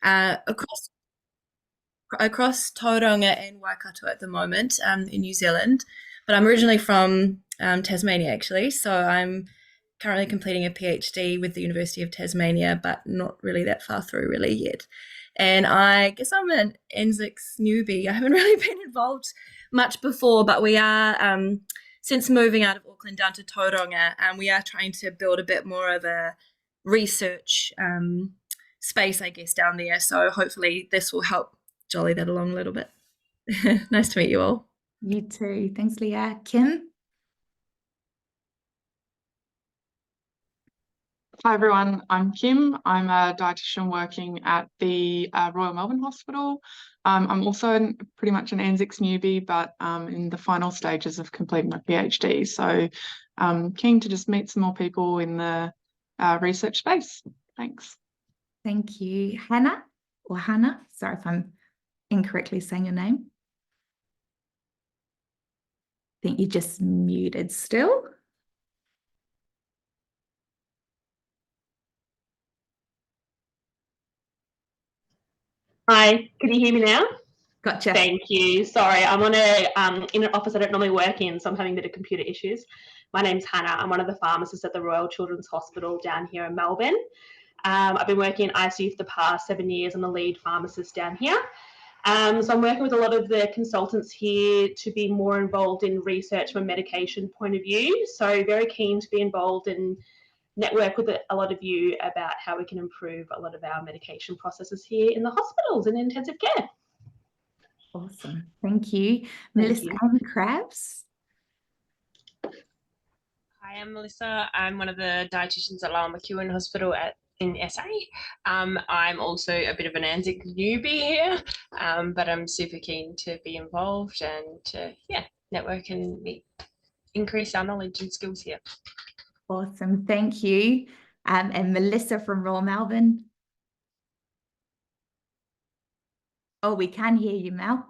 across Tauranga and Waikato at the moment in New Zealand, but I'm originally from Tasmania actually, so I'm currently completing a PhD with the University of Tasmania, but not really that far through really yet. And I guess I'm an ANZICS newbie. I haven't really been involved much before, but we are since moving out of Auckland down to Tauranga, we are trying to build a bit more of a research space, I guess, down there. So hopefully this will help jolly that along a little bit. Nice to meet you all. You too. Thanks, Leah. Kim? Hi everyone, I'm Kim. I'm a dietitian working at the Royal Melbourne Hospital. I'm also pretty much an ANZICS newbie, but in the final stages of completing my PhD. So I'm keen to just meet some more people in the research space. Thanks. Thank you. Hannah, or Hannah, sorry if I'm incorrectly saying your name. I think you just muted still. Hi, can you hear me now? Gotcha. Thank you. Sorry, I'm on in an office I don't normally work in, so I'm having a bit of computer issues. My name's Hannah. I'm one of the pharmacists at the Royal Children's Hospital down here in Melbourne. I've been working in ICU for the past 7 years. I'm the lead pharmacist down here. So I'm working with a lot of the consultants here to be more involved in research from a medication point of view. So very keen to be involved in network with a lot of you about how we can improve a lot of our medication processes here in the hospitals and intensive care. Awesome. Thank you. Melissa Krabs. Hi, I'm Melissa. I'm one of the dietitians at Lyell McEwen Hospital in SA. I'm also a bit of an ANZIC newbie here, but I'm super keen to be involved and to network and increase our knowledge and skills here. Awesome. Thank you. And Melissa from Royal Melbourne. Oh, we can hear you, Mel.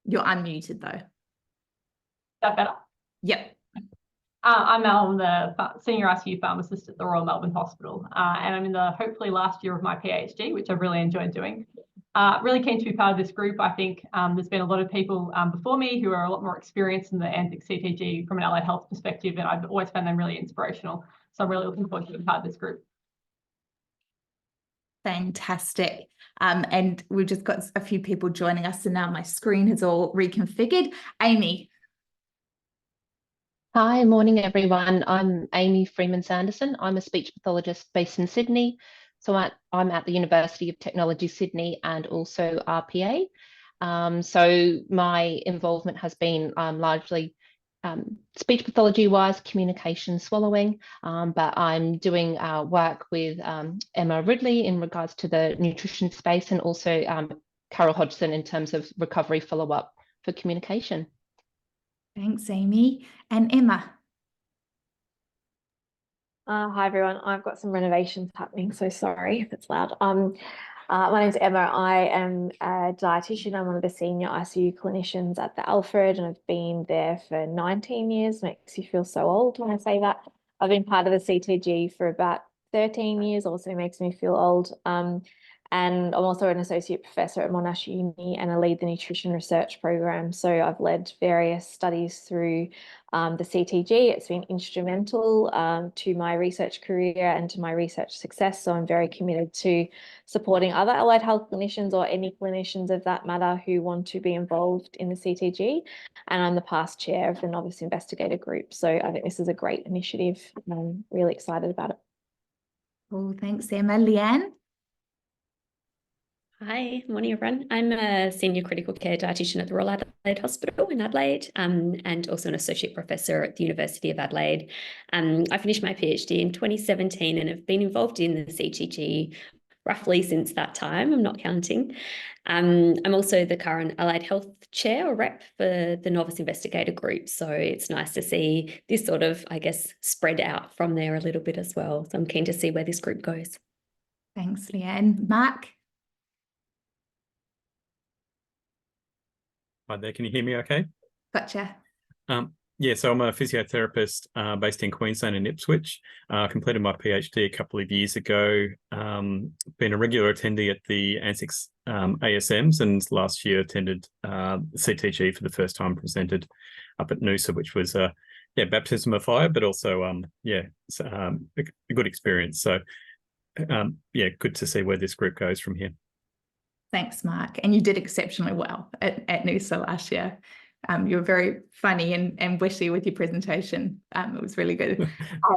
You're unmuted though. Is that better? Yep. I'm Mel. I'm the senior ICU pharmacist at the Royal Melbourne Hospital, and I'm in the hopefully last year of my PhD, which I've really enjoyed doing. Really keen to be part of this group. I think there's been a lot of people before me who are a lot more experienced in the ANZICS CTG from an allied health perspective, and I've always found them really inspirational. So I'm really looking forward to being part of this group. Fantastic. And we've just got a few people joining us, and now my screen is all reconfigured. Amy. Hi, morning everyone. I'm Amy Freeman-Sanderson. I'm a speech pathologist based in Sydney. So I'm at the University of Technology Sydney and also RPA. So my involvement has been largely speech pathology wise, communication, swallowing, but I'm doing work with Emma Ridley in regards to the nutrition space, and also Carol Hodgson in terms of recovery follow-up for communication. Thanks, Amy. And Emma. Hi, everyone. I've got some renovations happening, so sorry if it's loud. My name's Emma. I am a dietitian. I'm one of the senior ICU clinicians at the Alfred, and I've been there for 19 years. Makes you feel so old when I say that. I've been part of the CTG for about 13 years, also makes me feel old. And I'm also an associate professor at Monash Uni, and I lead the nutrition research program. So I've led various studies through the CTG. It's been instrumental to my research career and to my research success. So I'm very committed to supporting other allied health clinicians, or any clinicians of that matter, who want to be involved in the CTG. And I'm the past chair of the novice investigator group. So I think this is a great initiative, and I'm really excited about it. Cool, thanks, Emma. Leanne? Hi, morning everyone. I'm a senior critical care dietitian at the Royal Adelaide Hospital in Adelaide, and also an associate professor at the University of Adelaide. I finished my PhD in 2017 and have been involved in the CTG roughly since that time. I'm not counting. I'm also the current Allied Health Chair or Rep for the Novice Investigator Group. So it's nice to see this sort of, I guess, spread out from there a little bit as well. So I'm keen to see where this group goes. Thanks, Leanne. Mark? Hi there, can you hear me okay? Gotcha. So I'm a physiotherapist based in Queensland in Ipswich. Completed my PhD a couple of years ago. Been a regular attendee at the ANZICS ASMs, and last year attended CTG for the first time, presented up at Noosa, which was baptism of fire, but also a good experience. So good to see where this group goes from here. Thanks, Mark. And you did exceptionally well at Noosa last year. You were very funny and witty with your presentation. It was really good.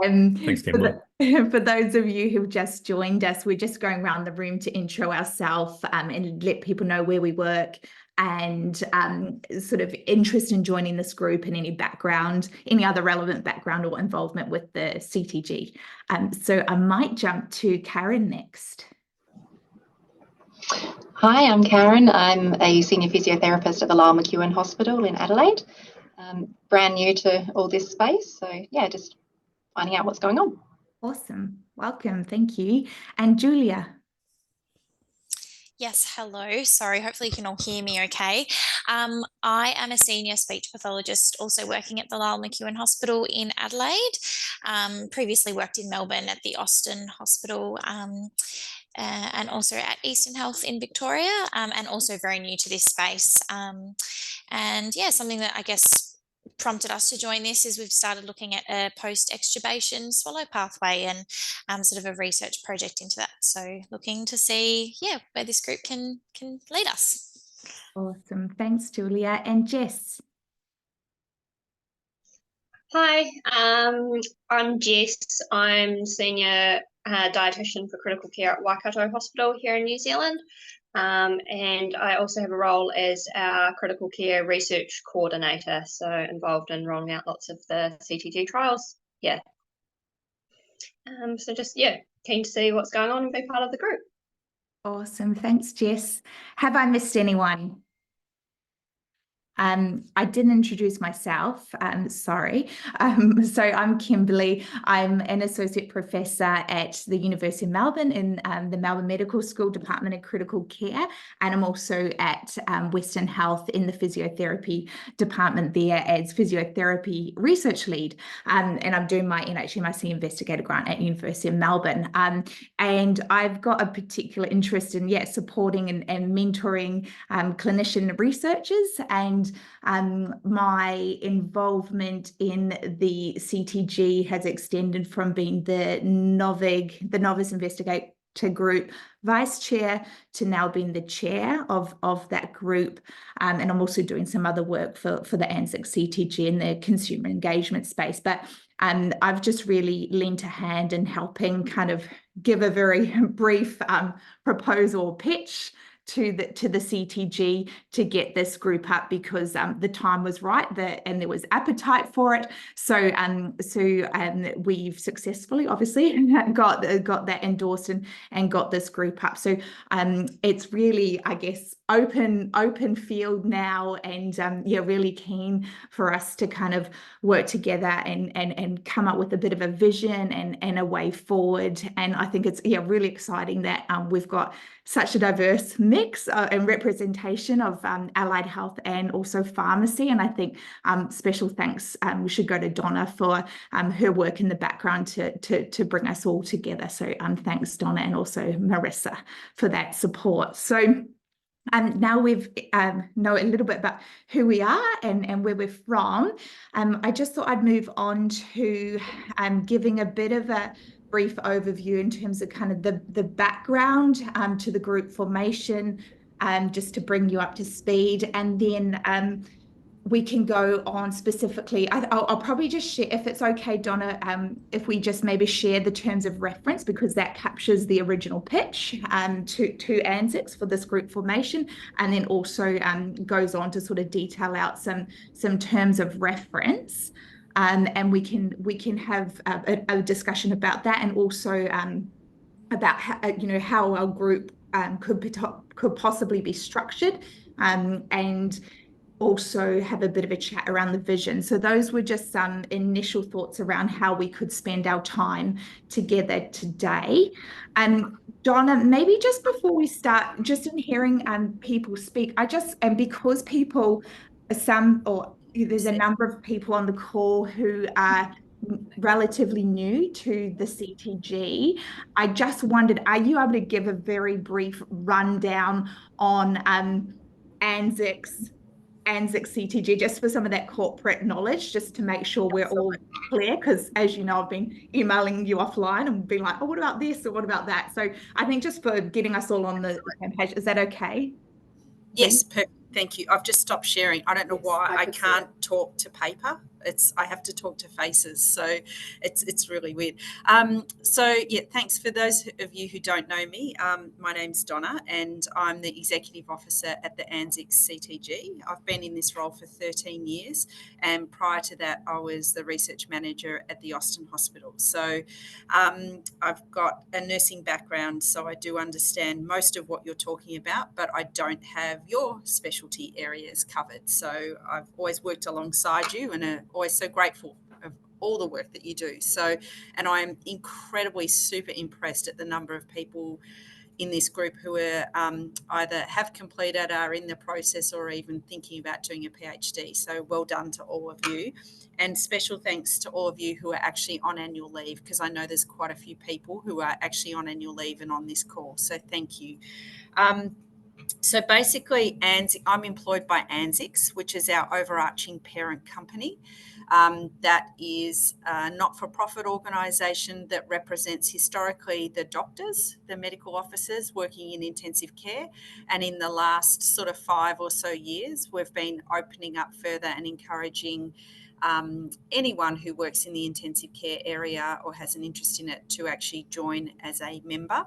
Thanks, Kimberly. For those of you who've just joined us, we're just going around the room to intro ourselves and let people know where we work and sort of interest in joining this group and any background, any other relevant background or involvement with the CTG. So I might jump to Karen next. Hi, I'm Karen. I'm a senior physiotherapist at the Lyell McEwin Hospital in Adelaide. Brand new to all this space, so yeah, just finding out what's going on. Awesome. Welcome. Thank you. And Julia. Yes, hello. Sorry, hopefully you can all hear me okay. I am a senior speech pathologist also working at the Lyell McEwin Hospital in Adelaide. Previously worked in Melbourne at the Austin Hospital and also at Eastern Health in Victoria, and also very new to this space. And yeah, something that I guess prompted us to join this is we've started looking at a post-extubation swallow pathway and sort of a research project into that. So looking to see, where this group can lead us. Awesome. Thanks, Julia. And Jess. Hi, I'm Jess. I'm senior dietitian for critical care at Waikato Hospital here in New Zealand. And I also have a role as our critical care research coordinator, so involved in rolling out lots of the CTG trials. So just, keen to see what's going on and be part of the group. Awesome. Thanks, Jess. Have I missed anyone? I didn't introduce myself, sorry. So I'm Kimberly. I'm an associate professor at the University of Melbourne in the Melbourne Medical School Department of Critical Care, and I'm also at Western Health in the physiotherapy department there as physiotherapy research lead. And I'm doing my NHMRC investigator grant at University of Melbourne. And I've got a particular interest in supporting and mentoring clinician researchers, and my involvement in the CTG has extended from being the NOVIG, the Novice Investigator Group Vice Chair, to now being the chair of that group. And I'm also doing some other work for the ANZICS CTG in the consumer engagement space. But I've just really lent a hand in helping kind of give a very brief proposal pitch to the CTG to get this group up, because the time was right and there was appetite for it. So we've successfully, obviously, got that endorsed and got this group up. So it's really, I guess, open field now, and really keen for us to kind of work together and come up with a bit of a vision and a way forward. And I think it's really exciting that we've got such a diverse mix and representation of allied health and also pharmacy. And I think special thanks we should go to Donna for her work in the background to bring us all together. So thanks, Donna, and also Marissa for that support. So now we've know a little bit about who we are and where we're from. I just thought I'd move on to giving a bit of a brief overview in terms of kind of the background to the group formation, just to bring you up to speed, and then we can go on specifically. I'll probably just share, if it's okay, Donna, if we just maybe share the terms of reference, because that captures the original pitch to ANZICS for this group formation, and then also goes on to sort of detail out some terms of reference. And we can have a discussion about that, and also about how our group could possibly be structured, and also have a bit of a chat around the vision. So those were just some initial thoughts around how we could spend our time together today. Donna, maybe just before we start, just in hearing people speak, and because people, some, or there's a number of people on the call who are relatively new to the CTG. I just wondered, are you able to give a very brief rundown on ANZICS CTG, just for some of that corporate knowledge, just to make sure we're all clear? Because as you know, I've been emailing you offline and being like, oh, what about this or what about that? So I think just for getting us all on the same page, is that okay? Yes, thank you. I've just stopped sharing. I don't know why I can't talk to paper. I have to talk to faces, so it's really weird. So yeah, thanks. For those of you who don't know me, my name's Donna, and I'm the Executive Officer at the ANZICS CTG. I've been in this role for 13 years, and prior to that, I was the Research Manager at the Austin Hospital. So I've got a nursing background, so I do understand most of what you're talking about, but I don't have your specialty areas covered. So I've always worked alongside you and always so grateful of all the work that you do. So, and I'm incredibly super impressed at the number of people in this group who are either have completed, are in the process, or even thinking about doing a PhD. So well done to all of you. And special thanks to all of you who are actually on annual leave, because I know there's quite a few people who are actually on annual leave and on this call. So thank you. So basically, I'm employed by ANZICS, which is our overarching parent company. That is a not-for-profit organisation that represents historically the doctors, the medical officers working in intensive care. And in the last sort of 5 or so years, we've been opening up further and encouraging anyone who works in the intensive care area or has an interest in it to actually join as a member.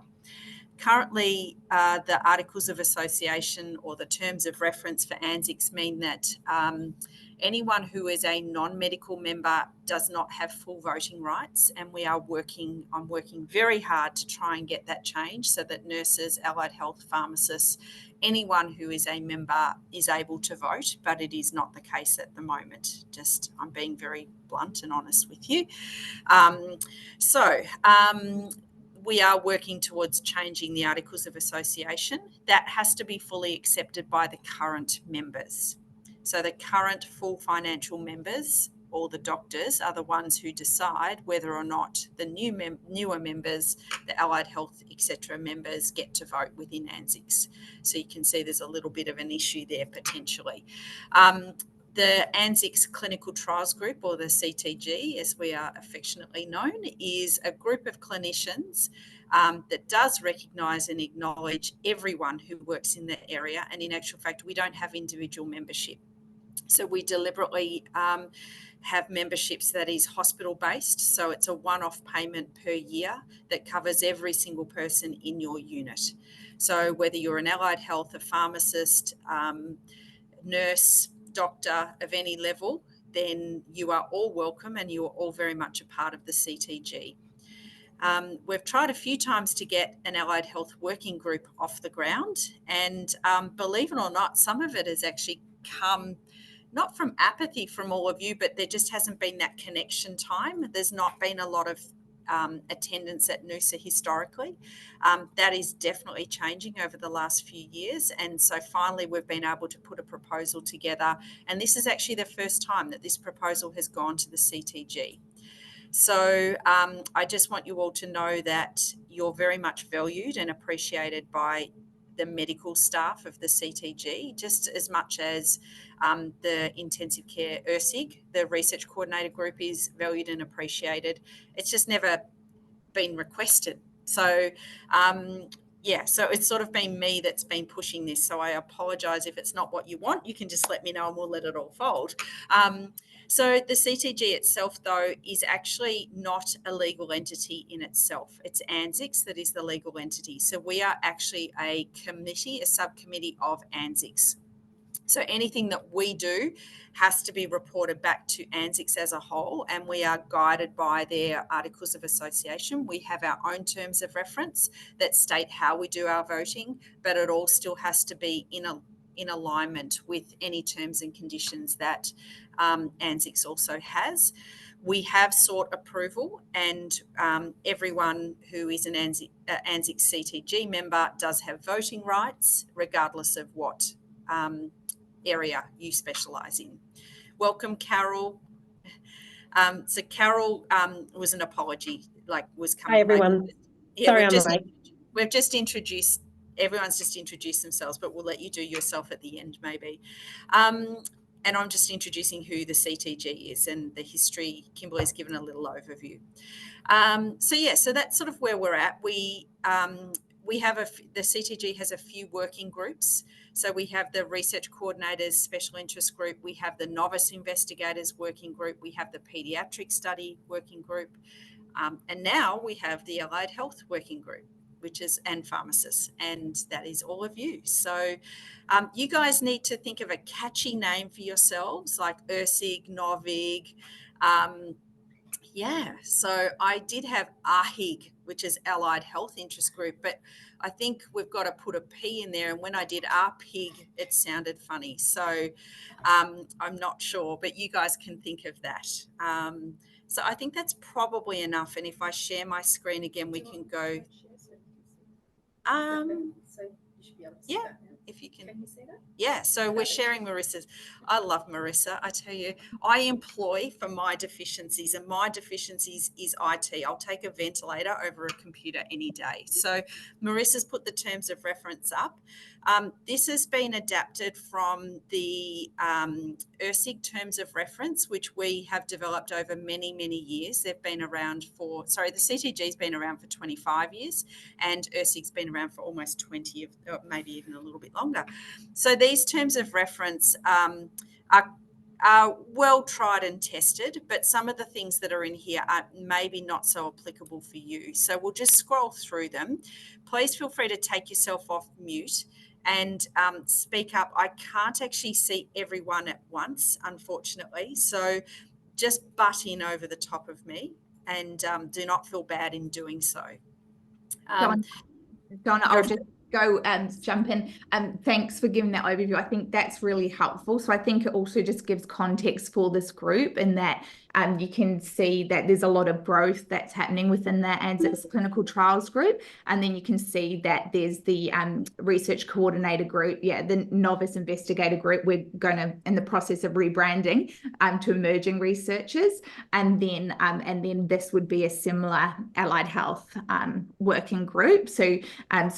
Currently, the Articles of Association or the terms of reference for ANZICS mean that anyone who is a non-medical member does not have full voting rights, and I'm working very hard to try and get that changed so that nurses, allied health pharmacists, anyone who is a member is able to vote, but it is not the case at the moment. I'm being very blunt and honest with you. We are working towards changing the Articles of Association. That has to be fully accepted by the current members. So the current full financial members, or the doctors, are the ones who decide whether or not the newer members, the allied health, etc. members, get to vote within ANZICS. So you can see there's a little bit of an issue there potentially. The ANZICS Clinical Trials Group, or the CTG, as we are affectionately known, is a group of clinicians that does recognise and acknowledge everyone who works in the area. And in actual fact, we don't have individual membership. So we deliberately have memberships that is hospital-based. So it's a one-off payment per year that covers every single person in your unit. So whether you're an allied health, a pharmacist, nurse, doctor of any level, then you are all welcome and you are all very much a part of the CTG. We've tried a few times to get an allied health working group off the ground, and believe it or not, some of it has actually come not from apathy from all of you, but there just hasn't been that connection time. There's not been a lot of attendance at NUSA historically. That is definitely changing over the last few years, and so finally we've been able to put a proposal together, and this is actually the first time that this proposal has gone to the CTG. So I just want you all to know that you're very much valued and appreciated by the medical staff of the CTG, just as much as the intensive care ERSIG, the research coordinator group, is valued and appreciated. It's just never been requested. So so it's sort of been me that's been pushing this. So I apologise if it's not what you want. You can just let me know and we'll let it all fold. So the CTG itself, though, is actually not a legal entity in itself. It's ANZICS that is the legal entity. So we are actually a committee, a subcommittee of ANZICS. So anything that we do has to be reported back to ANZICS as a whole, and we are guided by their Articles of Association. We have our own terms of reference that state how we do our voting, but it all still has to be in alignment with any terms and conditions that ANZICS also has. We have sought approval, and everyone who is an ANZICS CTG member does have voting rights, regardless of what area you specialise in. welcome, Carol. So Carol was an apology, was coming. Hi, everyone. Yeah, Sorry, I'm late. We've just introduced, everyone's just introduced themselves, but we'll let you do yourself at the end maybe. And I'm just introducing who the CTG is and the history. Kimberly's given a little overview. So that's sort of where we're at. We have the CTG has a few working groups. So we have the research coordinators special interest group, we have the novice investigators working group, we have the pediatric study working group, and now we have the allied health working group, and pharmacists, and that is all of you. So you guys need to think of a catchy name for yourselves, like ERSIG, NOVIG. So I did have AHIG, which is Allied Health Interest Group, but I think we've got to put a P in there. And when I did ARPIG, it sounded funny. So I'm not sure, but you guys can think of that. So I think that's probably enough. And if I share my screen again, we can go. Yeah, if you can. Can you see that? Yeah, so we're sharing Marissa's. I love Marissa. I tell you, I employ for my deficiencies, and my deficiencies is IT. I'll take a ventilator over a computer any day. So Marissa's put the terms of reference up. This has been adapted from the ERSIG terms of reference, which we have developed over many, many years. They've been around the CTG's been around for 25 years, and ERSIG's been around for almost 20, or maybe even a little bit longer. So these terms of reference are well tried and tested, but some of the things that are in here are maybe not so applicable for you. So we'll just scroll through them. Please feel free to take yourself off mute and speak up. I can't actually see everyone at once, unfortunately. So just butt in over the top of me, and do not feel bad in doing so. Donna, I'll just go and jump in. Thanks for giving that overview. I think that's really helpful. So I think it also just gives context for this group, in that you can see that there's a lot of growth that's happening within the ANZICS clinical trials group. And then you can see that there's the research coordinator group, the novice investigator group. We're going to in the process of rebranding to emerging researchers. And then this would be a similar allied health working group. So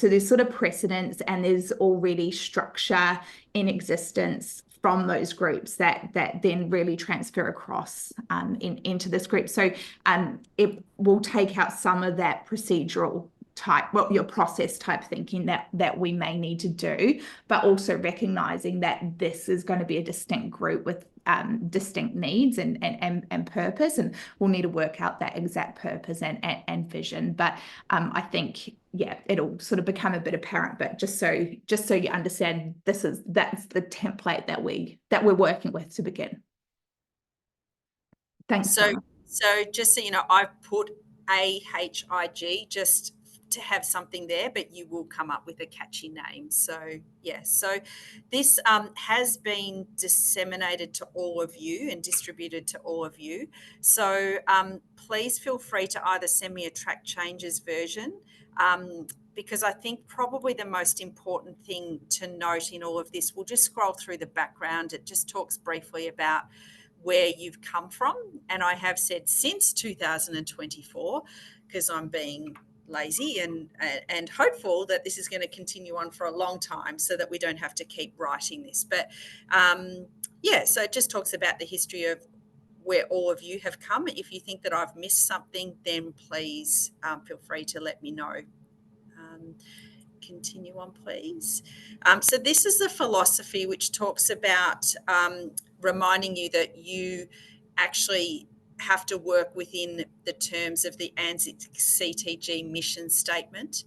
there's sort of precedence, and there's already structure in existence from those groups that then really transfer across into this group. So it will take out some of that procedural type, your process type thinking that we may need to do, but also recognizing that this is going to be a distinct group with distinct needs and purpose, and we'll need to work out that exact purpose and vision. But I think it'll sort of become a bit apparent, but just so you understand, that's the template that we're working with to begin. Thanks. So just so you know, I've put AHIG just to have something there, but you will come up with a catchy name. So so this has been disseminated to all of you and distributed to all of you. So please feel free to either send me a track changes version, because I think probably the most important thing to note in all of this, we'll just scroll through the background. It just talks briefly about where you've come from. And I have said since 2024, because I'm being lazy and hopeful that this is going to continue on for a long time, so that we don't have to keep writing this. But so it just talks about the history of where all of you have come. If you think that I've missed something, then please feel free to let me know. Continue on, please. So this is the philosophy which talks about reminding you that you actually have to work within the terms of the ANZICS CTG mission statement.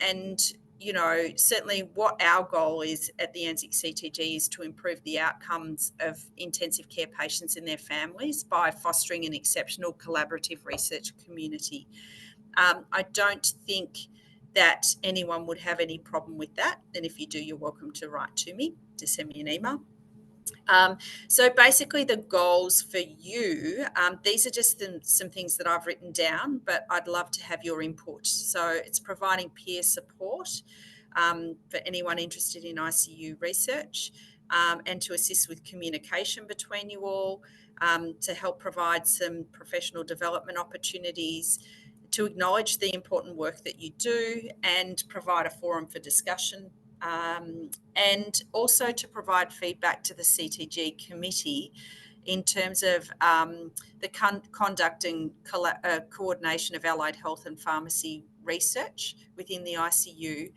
And, you know, certainly what our goal is at the ANZICS CTG is to improve the outcomes of intensive care patients and their families by fostering an exceptional collaborative research community. I don't think that anyone would have any problem with that. And if you do, you're welcome to write to me, to send me an email. So basically the goals for you, these are just some things that I've written down, but I'd love to have your input. So it's providing peer support for anyone interested in ICU research, and to assist with communication between you all, to help provide some professional development opportunities, to acknowledge the important work that you do and provide a forum for discussion, and also to provide feedback to the CTG committee in terms of the conducting coordination of allied health and pharmacy research within the ICU.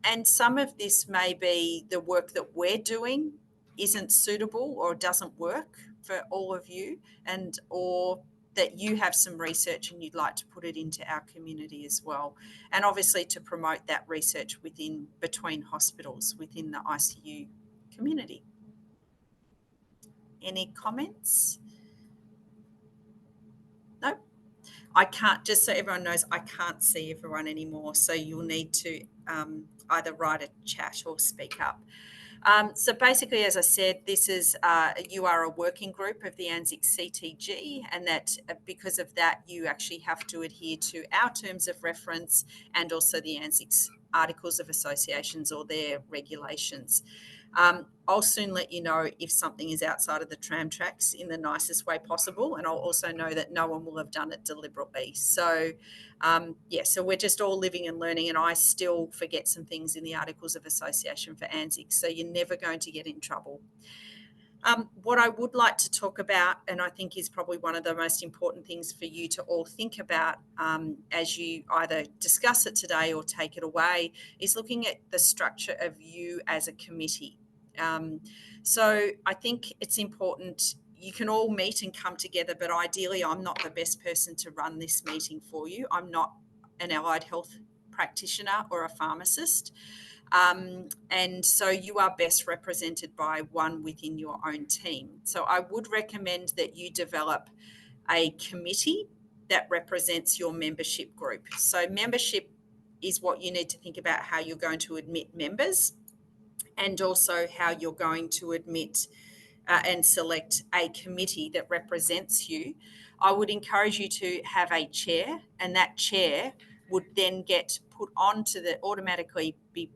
And some of this may be the work that we're doing isn't suitable or doesn't work for all of you, and or that you have some research and you'd like to put it into our community as well. And obviously to promote that research between hospitals within the ICU community. Any comments? No? I can't, just so everyone knows, I can't see everyone anymore. So you'll need to either write a chat or speak up. So basically, as I said, this is you are a working group of the ANZICS CTG, and that because of that, you actually have to adhere to our terms of reference and also the ANZICS Articles of Associations or their regulations. I'll soon let you know if something is outside of the tram tracks in the nicest way possible, and I'll also know that no one will have done it deliberately. So yeah, so we're just all living and learning, and I still forget some things in the Articles of Association for ANZICS, so you're never going to get in trouble. What I would like to talk about, and I think is probably one of the most important things for you to all think about as you either discuss it today or take it away, is looking at the structure of you as a committee. So I think it's important, you can all meet and come together, but ideally I'm not the best person to run this meeting for you. I'm not an allied health practitioner or a pharmacist. And so you are best represented by one within your own team. So I would recommend that you develop a committee that represents your membership group. So membership is what you need to think about, how you're going to admit members, and also how you're going to admit and select a committee that represents you. I would encourage you to have a chair, and that chair would then get put onto automatically be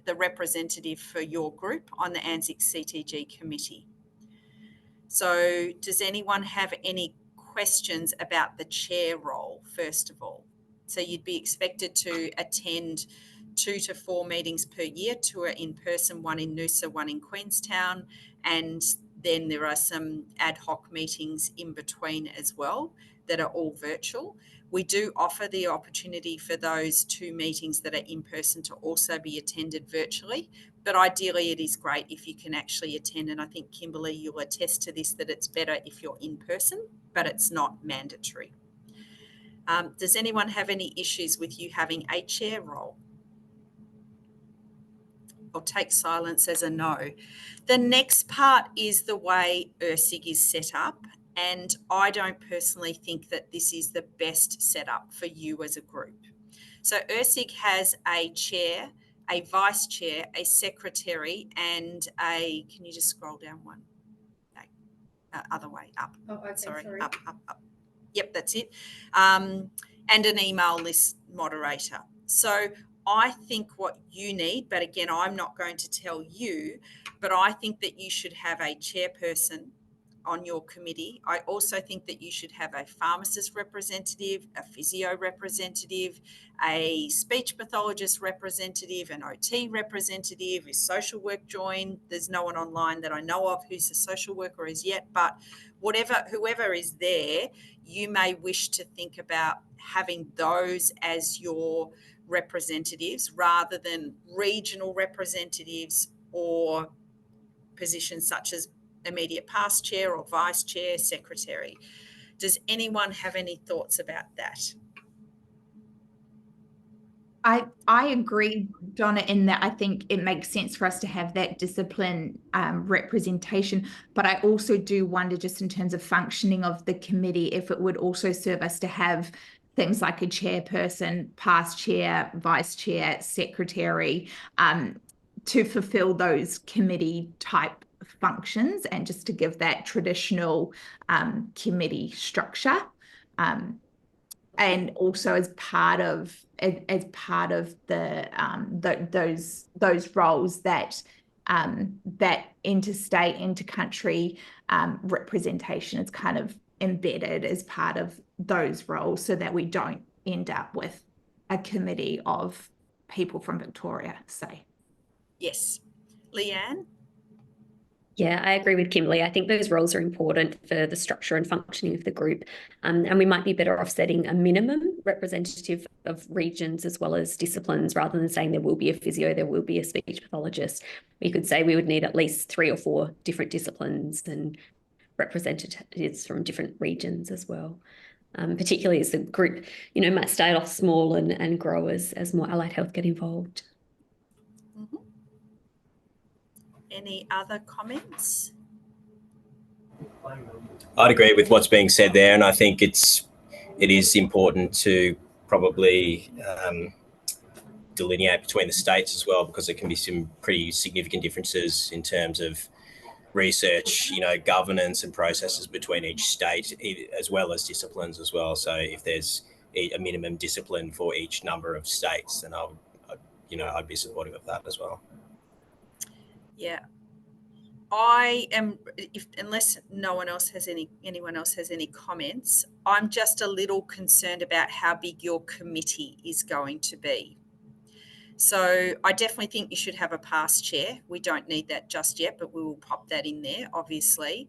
the representative for your group on the ANZICS CTG committee. So does anyone have any questions about the chair role, first of all? So you'd be expected to attend 2 to 4 meetings per year, 2 are in person, 1 in Noosa, 1 in Queenstown, and then there are some ad hoc meetings in between as well that are all virtual. We do offer the opportunity for those 2 meetings that are in person to also be attended virtually, but ideally it is great if you can actually attend, and I think Kimberly, you'll attest to this, that it's better if you're in person, but it's not mandatory. Does anyone have any issues with you having a chair role? I'll take silence as a no. The next part is the way ANZICS is set up, and I don't personally think that this is the best setup for you as a group. So ANZICS has a chair, a vice chair, a secretary, and a, can you just scroll down one? No, other way, up. Oh, okay, sorry. Up. Yep, that's it. And an email list moderator. So I think what you need, but again, I'm not going to tell you, but I think that you should have a chairperson on your committee. I also think that you should have a pharmacist representative, a physio representative, a speech pathologist representative, an OT representative. Is social work joined? There's no one online that I know of who's a social worker as yet, but whoever is there, you may wish to think about having those as your representatives rather than regional representatives or positions such as immediate past chair or vice chair, secretary. Does anyone have any thoughts about that? I agree, Donna, in that I think it makes sense for us to have that discipline representation, but I also do wonder, just in terms of functioning of the committee, if it would also serve us to have things like a chairperson, past chair, vice chair, secretary, to fulfill those committee type functions, and just to give that traditional committee structure. And also as part of the those roles, that that interstate, intercountry representation is kind of embedded as part of those roles, so that we don't end up with a committee of people from Victoria, say. Yes. Leanne? Yeah, I agree with Kimberly. I think those roles are important for the structure and functioning of the group. And we might be better off setting a minimum representative of regions as well as disciplines, rather than saying there will be a physio, there will be a speech pathologist. We could say we would need at least 3 or 4 different disciplines and representatives from different regions as well. Particularly as the group, might start off small and grow as more allied health get involved. Mm-hmm. Any other comments? I'd agree with what's being said there, and I think it is important to probably delineate between the states as well, because there can be some pretty significant differences in terms of research, governance and processes between each state, as well as disciplines as well. So if there's a minimum discipline for each number of states, then I'd be supportive of that as well. Yeah, I am. Unless anyone else has any comments, I'm just a little concerned about how big your committee is going to be. So I definitely think you should have a past chair. We don't need that just yet, but we will pop that in there, obviously.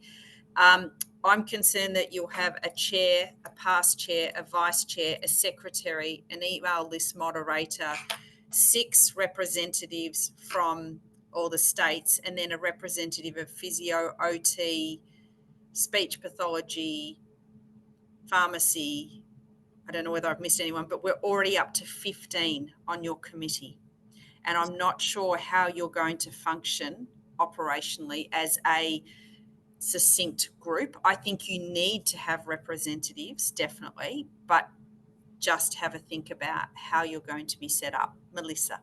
I'm concerned that you'll have a chair, a past chair, a vice chair, a secretary, an email list moderator, 6 representatives from all the states, and then a representative of physio, OT, speech pathology, pharmacy. I don't know whether I've missed anyone, but we're already up to 15 on your committee. And I'm not sure how you're going to function operationally as a succinct group. I think you need to have representatives, definitely, but just have a think about how you're going to be set up. Melissa?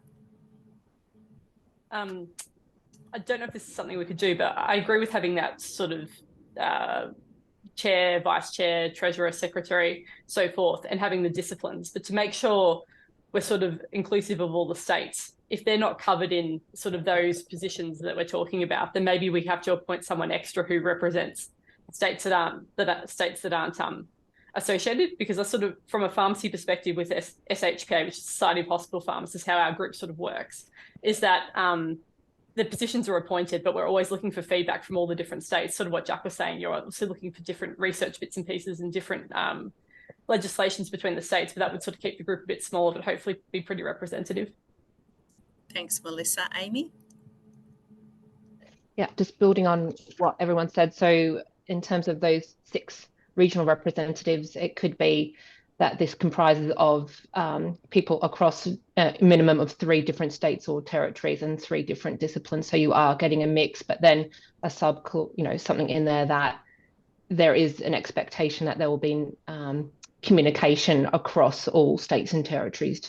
I don't know if this is something we could do, but I agree with having that sort of chair, vice chair, treasurer, secretary, so forth, and having the disciplines. But to make sure we're sort of inclusive of all the states, if they're not covered in sort of those positions that we're talking about, then maybe we have to appoint someone extra who represents states that aren't associated. Because I sort of, from a pharmacy perspective with SHPA, which is Society of Hospital Pharmacists, how our group sort of works, is that the positions are appointed, but we're always looking for feedback from all the different states. Sort of what Jack was saying, you're also looking for different research bits and pieces and different legislations between the states, but that would sort of keep the group a bit smaller, but hopefully be pretty representative. Thanks, Melissa. Amy? Yeah, just building on what everyone said. So in terms of those 6 regional representatives, it could be that this comprises of people across a minimum of 3 different states or territories and 3 different disciplines. So you are getting a mix, but then a something in there that there is an expectation that there will be communication across all states and territories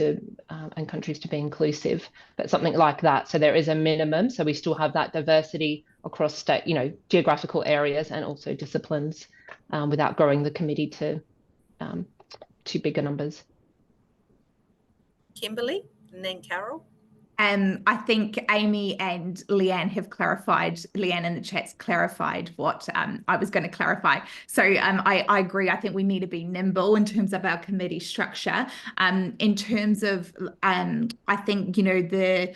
and countries to be inclusive, but something like that. So there is a minimum. So we still have that diversity across state, geographical areas and also disciplines, without growing the committee to bigger numbers. Kimberly, and then Carol. I think Amy and Leanne have clarified, Leanne in the chat's clarified what I was going to clarify. So I agree. I think we need to be nimble in terms of our committee structure. In terms of, I think, the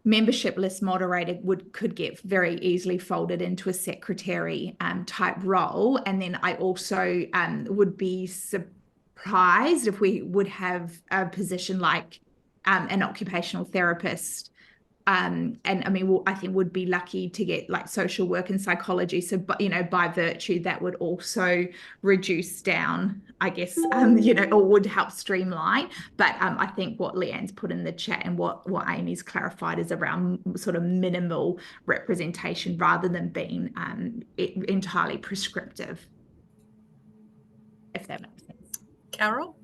membership list moderator could get very easily folded into a secretary type role. And then I also would be surprised if we would have a position like an occupational therapist. And I mean, I think would be lucky to get like social work and psychology. So, but by virtue, that would also reduce down, I guess, or would help streamline. But I think what Leanne's put in the chat and what Amy's clarified is around sort of minimal representation rather than being entirely prescriptive, if that makes sense. Carol?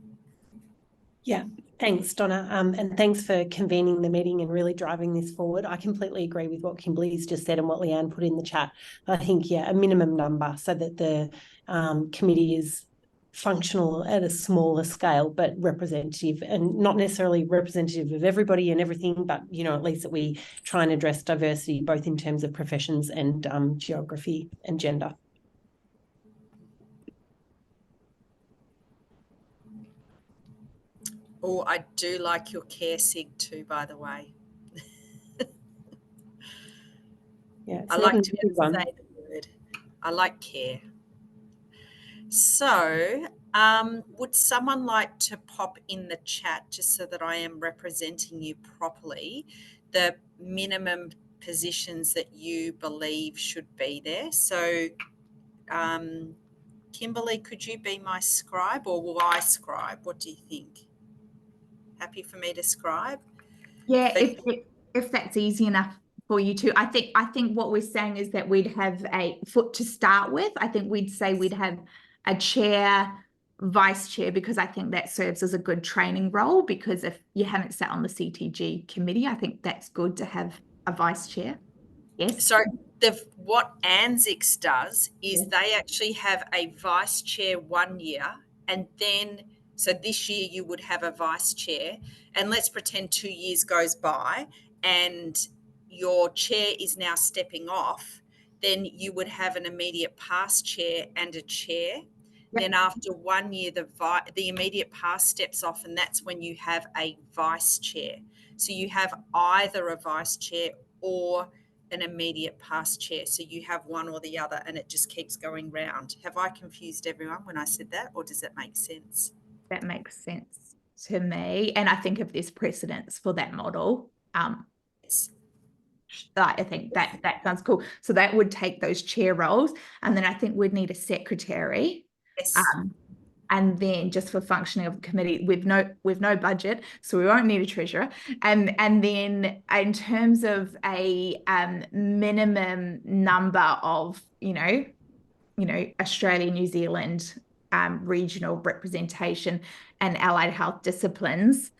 Yeah, thanks, Donna, and thanks for convening the meeting and really driving this forward. I completely agree with what Kimberly's just said and what Leanne put in the chat. I think, a minimum number so that the committee is functional at a smaller scale, but representative, and not necessarily representative of everybody and everything, but, you know, at least that we try and address diversity, both in terms of professions and geography and gender. Oh, I do like your care sig too, by the way. Yeah, I like to be able to say the word. I like care. So, would someone like to pop in the chat, just so that I am representing you properly, the minimum positions that you believe should be there? So, Kimberly, could you be my scribe, or will I scribe? What do you think? Happy for me to scribe? Yeah, if that's easy enough for you too. I think what we're saying is that we'd have a foot to start with. I think we'd say we'd have a chair, vice chair, because I think that serves as a good training role, because if you haven't sat on the CTG committee, I think that's good to have a vice chair. Yes. So what ANZICS does is they actually have a vice chair 1 year, and then so this year you would have a vice chair, and let's pretend 2 years goes by and your chair is now stepping off, then you would have an immediate past chair and a chair. Then after 1 year, the immediate past steps off, and that's when you have a vice chair. So you have either a vice chair or an immediate past chair. So you have one or the other, and it just keeps going round. Have I confused everyone when I said that, or does that make sense? That makes sense to me. And I think if there's precedence for that model, I think that sounds cool. So that would take those chair roles, and then I think we'd need a secretary. Yes. And then just for functioning of the committee, we've no budget, so we won't need a treasurer. And then in terms of a minimum number of Australia, New Zealand regional representation and allied health disciplines.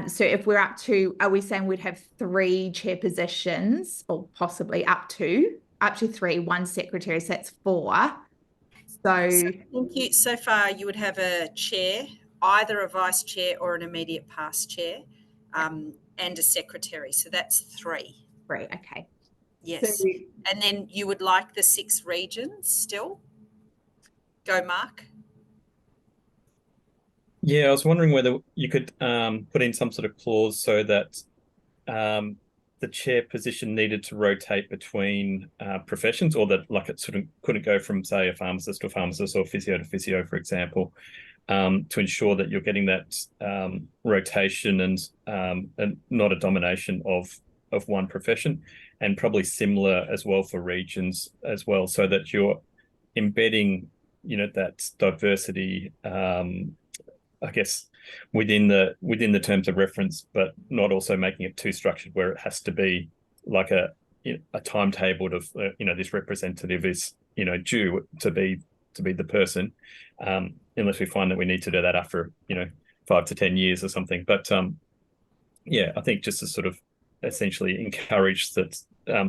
So if we're up to, are we saying we'd have 3 chair positions, or possibly up to 3, 1 secretary, so that's 4. So far you would have a chair, either a vice chair or an immediate past chair, and a secretary. So that's 3. 3, okay. Yes. So, and then you would like the 6 regions still? Go, Mark. Yeah, I was wondering whether you could put in some sort of clause so that the chair position needed to rotate between professions, or that like it sort of couldn't go from, say, a pharmacist to a pharmacist or physio to physio, for example, to ensure that you're getting that rotation and not a domination of one profession, and probably similar as well for regions as well, so that you're embedding, that diversity, I guess, within the terms of reference, but not also making it too structured where it has to be like a timetable of this representative is due to be the person, unless we find that we need to do that after 5 to 10 years or something. But I think just to sort of essentially encourage that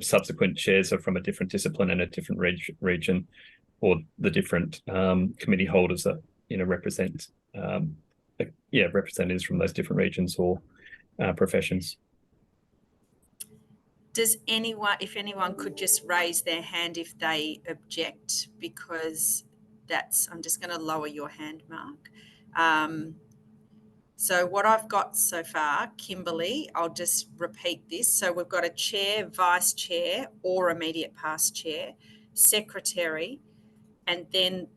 subsequent chairs are from a different discipline and a different region, or the different committee holders that represent representatives from those different regions or professions. Does if anyone could just raise their hand if they object, because I'm just going to lower your hand, Mark. So what I've got so far, Kimberly, I'll just repeat this. So we've got a chair, vice chair, or immediate past chair, secretary, and then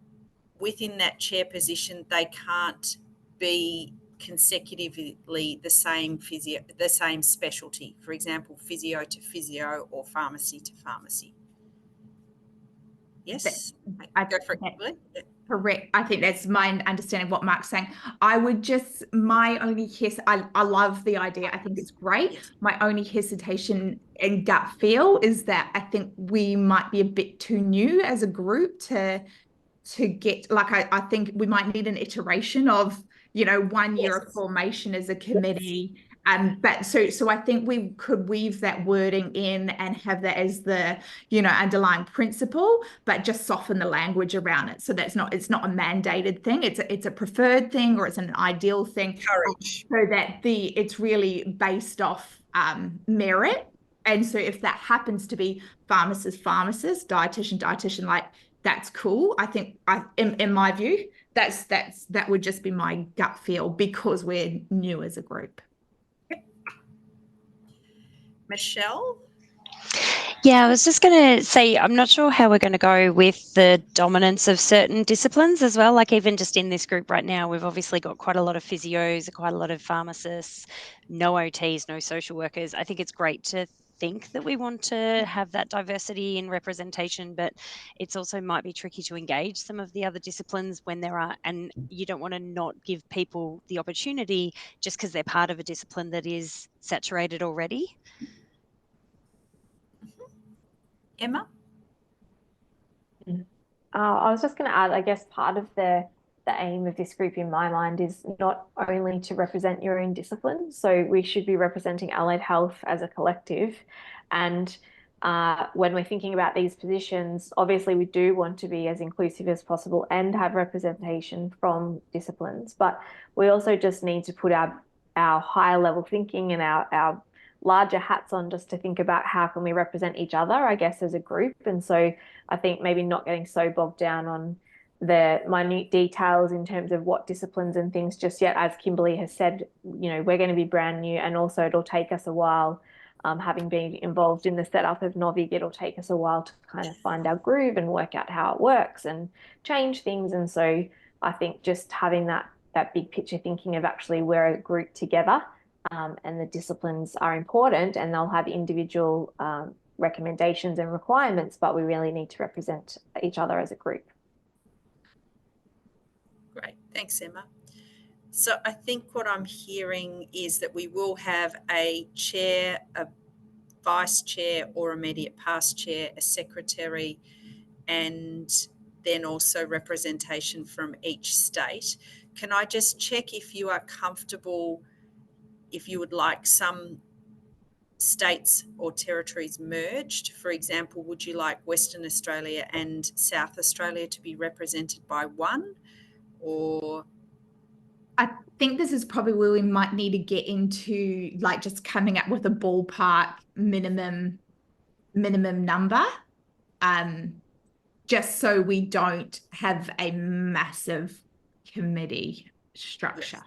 within that chair position, they can't be consecutively the same specialty. For example, physio to physio or pharmacy to pharmacy. Yes, go for it, Kimberly. Correct. I think that's my understanding of what Mark's saying. I would just, my only I love the idea. I think it's great. My only hesitation and gut feel is that I think we might be a bit too new as a group to get, like, I think we might need an iteration of 1 year of formation as a committee. But so I think we could weave that wording in and have that as the, underlying principle, but just soften the language around it. So it's not a mandated thing. It's a preferred thing, or it's an ideal thing. Courage. So that it's really based off merit. And so if that happens to be pharmacist, dietitian, like, that's cool. I think in my view, that would just be my gut feel, because we're new as a group. Michelle? Yeah, I was just going to say, I'm not sure how we're going to go with the dominance of certain disciplines as well. Like, even just in this group right now, we've obviously got quite a lot of physios, quite a lot of pharmacists, no OTs, no social workers. I think it's great to think that we want to have that diversity in representation, but it's also might be tricky to engage some of the other disciplines when there are, and you don't want to not give people the opportunity just because they're part of a discipline that is saturated already. Emma? I was just going to add, I guess part of the aim of this group in my mind is not only to represent your own discipline. So we should be representing allied health as a collective. And when we're thinking about these positions, obviously we do want to be as inclusive as possible and have representation from disciplines. But we also just need to put our higher level thinking and our larger hats on, just to think about how can we represent each other, I guess, as a group. And so I think maybe not getting so bogged down on the minute details in terms of what disciplines and things just yet. As Kimberly has said, we're going to be brand new, and also it'll take us a while, having been involved in the setup of Novig, it'll take us a while to kind of find our groove and work out how it works and change things. And so I think just having that big picture thinking of actually we're a group together, and the disciplines are important, and they'll have individual recommendations and requirements, but we really need to represent each other as a group. Great. Thanks, Emma. So I think what I'm hearing is that we will have a chair, a vice chair or immediate past chair, a secretary, and then also representation from each state. Can I just check if you are comfortable, if you would like some states or territories merged? For example, would you like Western Australia and South Australia to be represented by one? Or I think this is probably where we might need to get into, like, just coming up with a ballpark minimum number, just so we don't have a massive committee structure.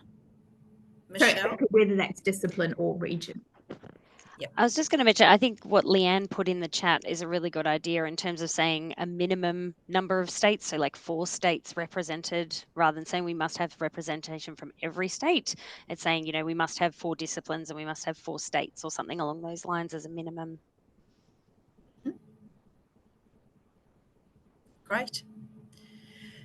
Michelle? So whether that's discipline or region. Yep. I was just going to mention, I think what Leanne put in the chat is a really good idea in terms of saying a minimum number of states. So like 4 states represented, rather than saying we must have representation from every state. It's saying, we must have 4 disciplines and we must have 4 states, or something along those lines as a minimum. Great.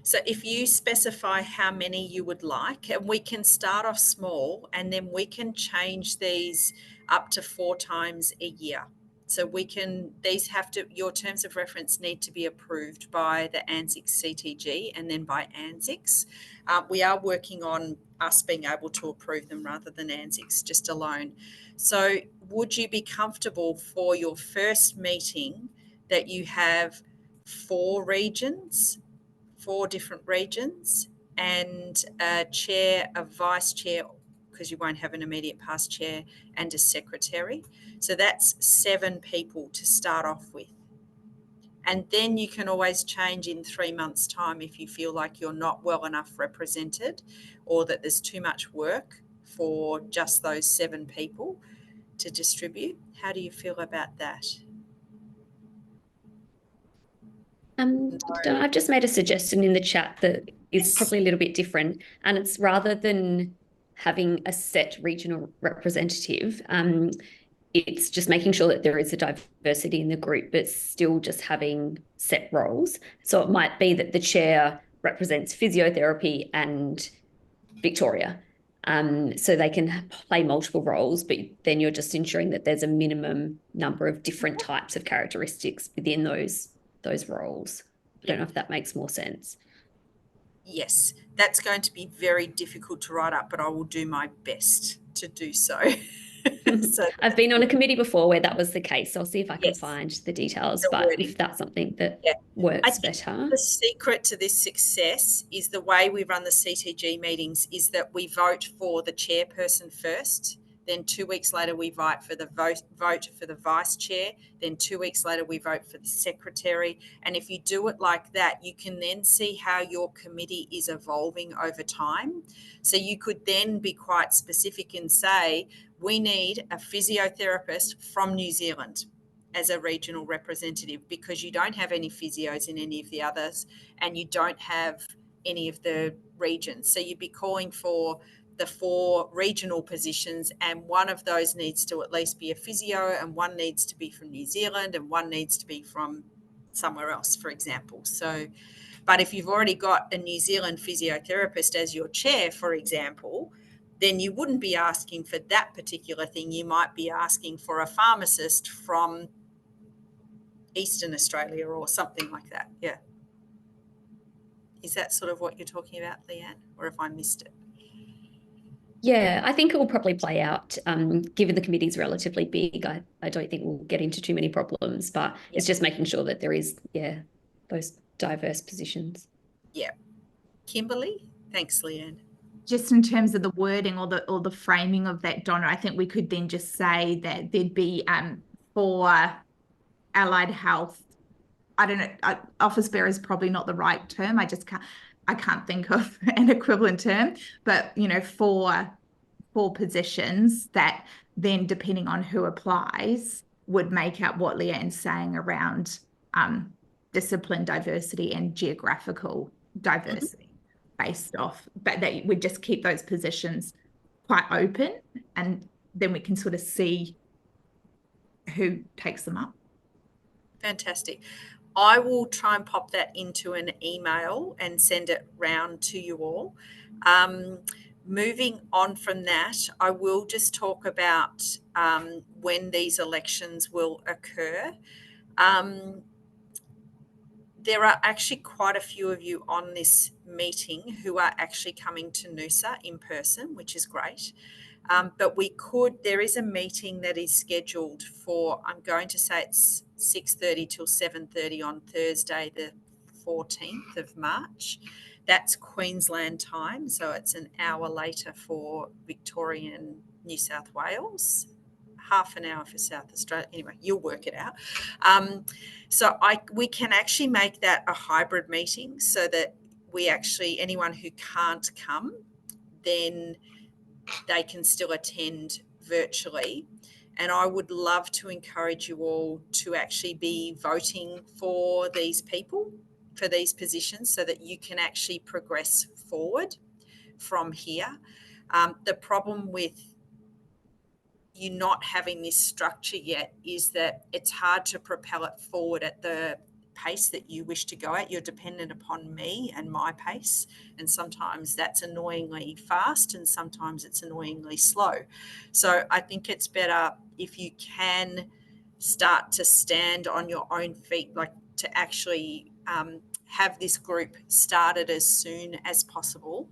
So if you specify how many you would like, and we can start off small, and then we can change these up to 4 times a year. So your terms of reference need to be approved by the ANZICS CTG and then by ANZICS. We are working on us being able to approve them rather than ANZICS just alone. So would you be comfortable for your first meeting that you have 4 different regions, and a chair, a vice chair, because you won't have an immediate past chair, and a secretary? So that's 7 people to start off with. And then you can always change in 3 months' time if you feel like you're not well enough represented, or that there's too much work for just those 7 people to distribute. How do you feel about that? I've just made a suggestion in the chat that is probably a little bit different, and it's rather than having a set regional representative, it's just making sure that there is a diversity in the group, but still just having set roles. So it might be that the chair represents physiotherapy and Victoria. So they can play multiple roles, but then you're just ensuring that there's a minimum number of different types of characteristics within those roles. I don't know if that makes more sense. Yes, that's going to be very difficult to write up, but I will do my best to do so. So I've been on a committee before where that was the case. I'll see if I can yes, find the details, the but wording. if that's something that Yeah. I works think better. the secret to this success is the way we run the CTG meetings is that we vote for the chairperson first. Then 2 weeks later, we vote for the vote for the vice chair. Then 2 weeks later, we vote for the secretary. And if you do it like that, you can then see how your committee is evolving over time. So you could then be quite specific and say, we need a physiotherapist from New Zealand as a regional representative, because you don't have any physios in any of the others and you don't have any of the regions. So you'd be calling for the 4 regional positions, and one of those needs to at least be a physio, and one needs to be from New Zealand, and one needs to be from somewhere else, for example. So, but if you've already got a New Zealand physiotherapist as your chair, for example, then you wouldn't be asking for that particular thing. You might be asking for a pharmacist from Eastern Australia or something like that. Yeah. Is that sort of what you're talking about, Leanne, or if I missed it? Yeah, I think it will probably play out. Given the committee is relatively big, I don't think we'll get into too many problems, but it's just making sure that there is, those diverse positions. Yeah. Kimberly? Thanks, Leanne. Just in terms of the wording or the framing of that, Donna, I think we could then just say that there'd be for allied health, I don't know, office bearer is probably not the right term. I can't think of an equivalent term, but for positions that then, depending on who applies, would make up what Leanne's saying around discipline diversity and geographical diversity based off, but that we just keep those positions quite open, and then we can sort of see who takes them up. Fantastic. I will try and pop that into an email and send it round to you all. Moving on from that, I will just talk about when these elections will occur. There are actually quite a few of you on this meeting who are actually coming to Noosa in person, which is great. But there is a meeting that is scheduled for, I'm going to say it's 6:30 till 7:30 on Thursday, the 14th of March. That's Queensland time, so it's an hour later for Victorian New South Wales, half an hour for South Australia. Anyway, you'll work it out. So we can actually make that a hybrid meeting so that anyone who can't come, then they can still attend virtually. And I would love to encourage you all to actually be voting for these people, for these positions, so that you can actually progress forward from here. The problem with you not having this structure yet is that it's hard to propel it forward at the pace that you wish to go at. You're dependent upon me and my pace, and sometimes that's annoyingly fast and sometimes it's annoyingly slow. So I think it's better if you can start to stand on your own feet, like to actually have this group started as soon as possible.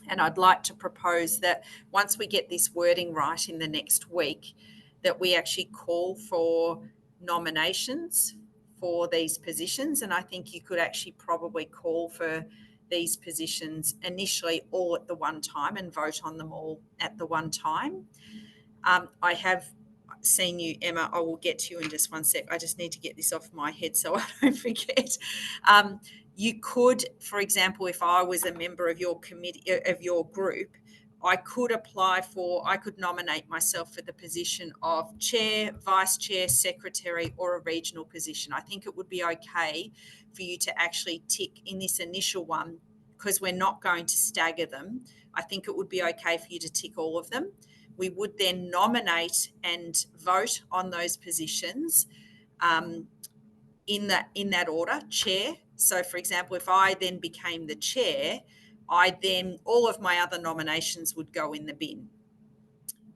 And I'd like to propose that once we get this wording right in the next week, that we actually call for nominations for these positions. And I think you could actually probably call for these positions initially all at the one time and vote on them all at the one time. I have seen you, Emma. I will get to you in just one sec. I just need to get this off my head so I don't forget. You could, for example, if I was a member of your committee, of your group, I could nominate myself for the position of chair, vice chair, secretary, or a regional position. I think it would be okay for you to actually tick in this initial one, because we're not going to stagger them. I think it would be okay for you to tick all of them. We would then nominate and vote on those positions in that order, chair. So, for example, if I then became the chair, all of my other nominations would go in the bin.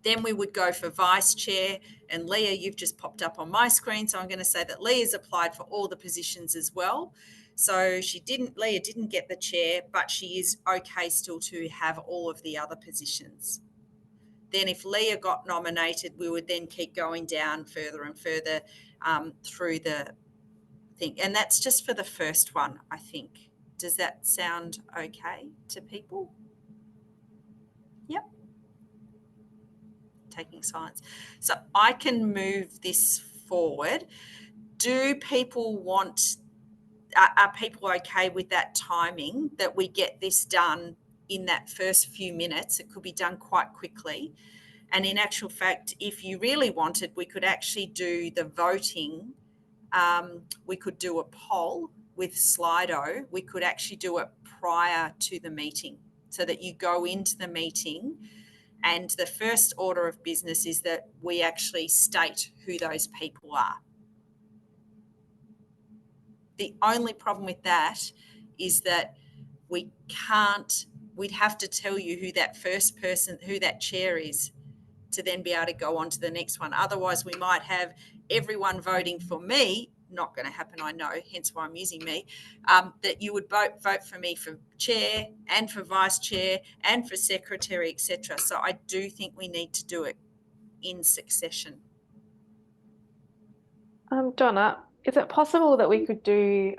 Then we would go for vice chair, and Leah, you've just popped up on my screen, so I'm going to say that Leah's applied for all the positions as well. So Leah didn't get the chair, but she is okay still to have all of the other positions. Then if Leah got nominated, we would then keep going down further and further through the thing. And that's just for the first one, I think. Does that sound okay to people? Yep. Taking silence. So I can move this forward. Do people want, are people okay with that timing, that we get this done in that first few minutes? It could be done quite quickly. And in actual fact, if you really wanted, we could actually do the voting. We could do a poll with Slido. We could actually do it prior to the meeting so that you go into the meeting and the first order of business is that we actually state who those people are. The only problem with that is that we'd have to tell you who that first person, who that chair is, to then be able to go on to the next one. Otherwise, we might have everyone voting for me. Not going to happen, I know, hence why I'm using me, that you would vote for me for chair and for vice chair and for secretary, etc. So I do think we need to do it in succession. Donna, is it possible that we could do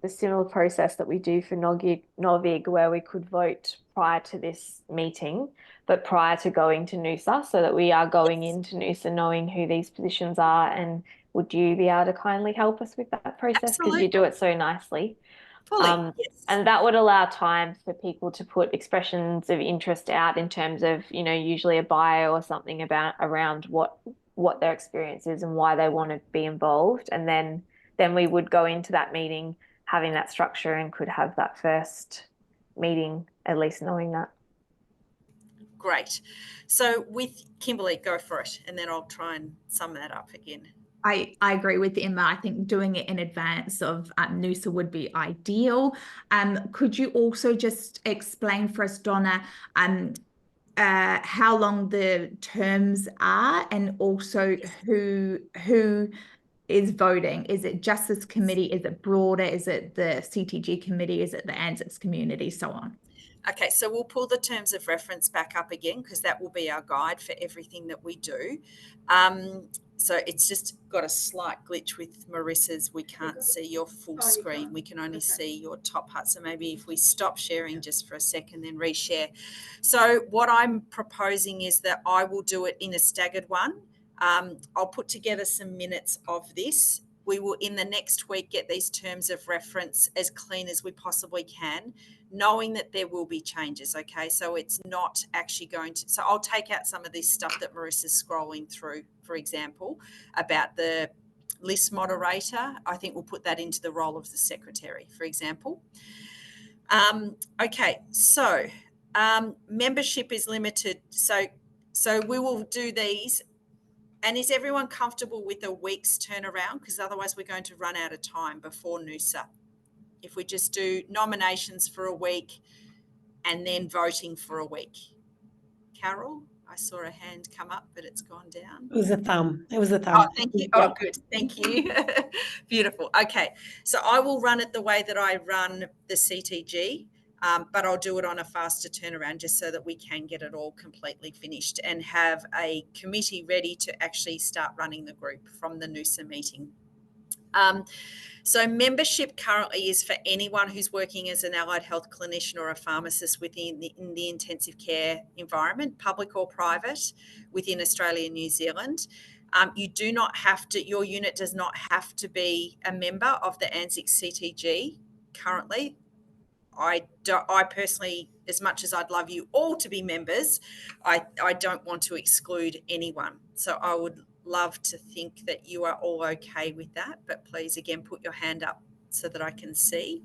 the similar process that we do for Novig, where we could vote prior to this meeting, but prior to going to Noosa, so that we are going into Noosa knowing who these positions are? And would you be able to kindly help us with that process? Because you do it so nicely. Fully, yes. And that would allow time for people to put expressions of interest out in terms of, usually a bio or something around what their experience is and why they want to be involved. And then we would go into that meeting having that structure and could have that first meeting at least knowing that. Great. So with Kimberly, go for it, and then I'll try and sum that up again. I agree with Emma. I think doing it in advance of Noosa would be ideal. Could you also just explain for us, Donna, how long the terms are, and also who is voting? Is it Justice Committee? Is it broader? Is it the CTG committee? Is it the ANZICS community? So on. Okay, so we'll pull the terms of reference back up again because that will be our guide for everything that we do. So it's just got a slight glitch with Marissa's. We can't see your full screen. We can only see your top part. So maybe if we stop sharing just for a second, then reshare. So what I'm proposing is that I will do it in a staggered one. I'll put together some minutes of this. We will, in the next week, get these terms of reference as clean as we possibly can, knowing that there will be changes, okay? So it's not actually going to... So I'll take out some of this stuff that Marissa's scrolling through, for example, about the list moderator. I think we'll put that into the role of the secretary, for example. Okay, so membership is limited. So we will do these. And is everyone comfortable with a week's turnaround? Because otherwise we're going to run out of time before Noosa. If we just do nominations for a week and then voting for a week. Carol, I saw a hand come up, but it's gone down. It was a thumb. It was a thumb. Oh, thank you. Oh, good. Thank you. Beautiful. Okay. So I will run it the way that I run the CTG. But I'll do it on a faster turnaround just so that we can get it all completely finished and have a committee ready to actually start running the group from the Noosa meeting. So membership currently is for anyone who's working as an allied health clinician or a pharmacist within the intensive care environment, public or private, within Australia and New Zealand. You do not have to, your unit does not have to be a member of the ANZICS CTG currently. I personally, as much as I'd love you all to be members, I don't want to exclude anyone. So I would love to think that you are all okay with that, but please, again, put your hand up so that I can see.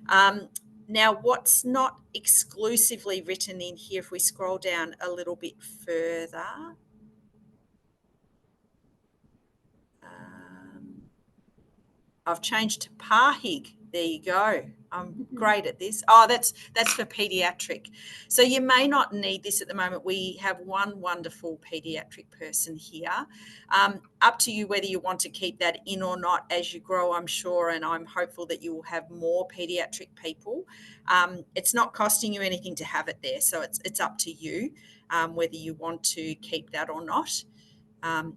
Now, what's not exclusively written in here, if we scroll down a little bit further, I've changed to PAHIG There you go. I'm great at this. Oh, that's for pediatric. So you may not need this at the moment. We have one wonderful pediatric person here. Up to you whether you want to keep that in or not as you grow, I'm sure, and I'm hopeful that you will have more pediatric people. It's not costing you anything to have it there, so it's up to you whether you want to keep that or not.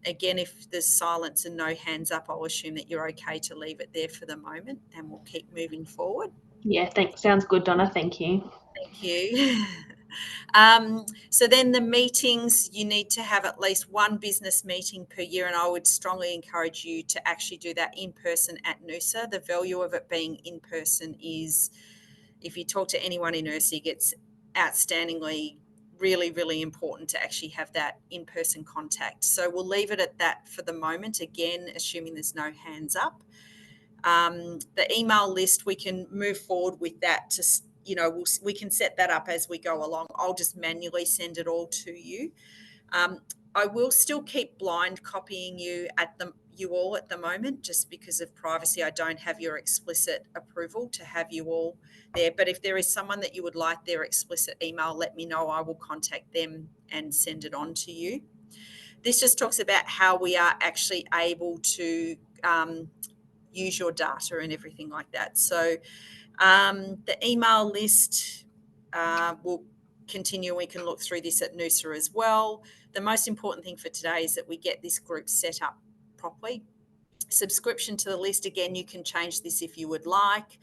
Again, if there's silence and no hands up, I'll assume that you're okay to leave it there for the moment, and we'll keep moving forward. Yeah, thanks. Sounds good, Donna. Thank you. Thank you. So then the meetings, you need to have at least one business meeting per year, and I would strongly encourage you to actually do that in person at NUSA. The value of it being in person is, if you talk to anyone in NURSIG, it's outstandingly really, really important to actually have that in-person contact. So we'll leave it at that for the moment, again, assuming there's no hands up. The email list, we can move forward with that to, you know, we can set that up as we go along. I'll just manually send it all to you. I will still keep blind copying you all at the moment, just because of privacy. I don't have your explicit approval to have you all there. But if there is someone that you would like their explicit email, let me know. I will contact them and send it on to you. This just talks about how we are actually able to use your data and everything like that. So the email list will continue. We can look through this at NUSA as well. The most important thing for today is that we get this group set up properly. Subscription to the list, again, you can change this if you would like.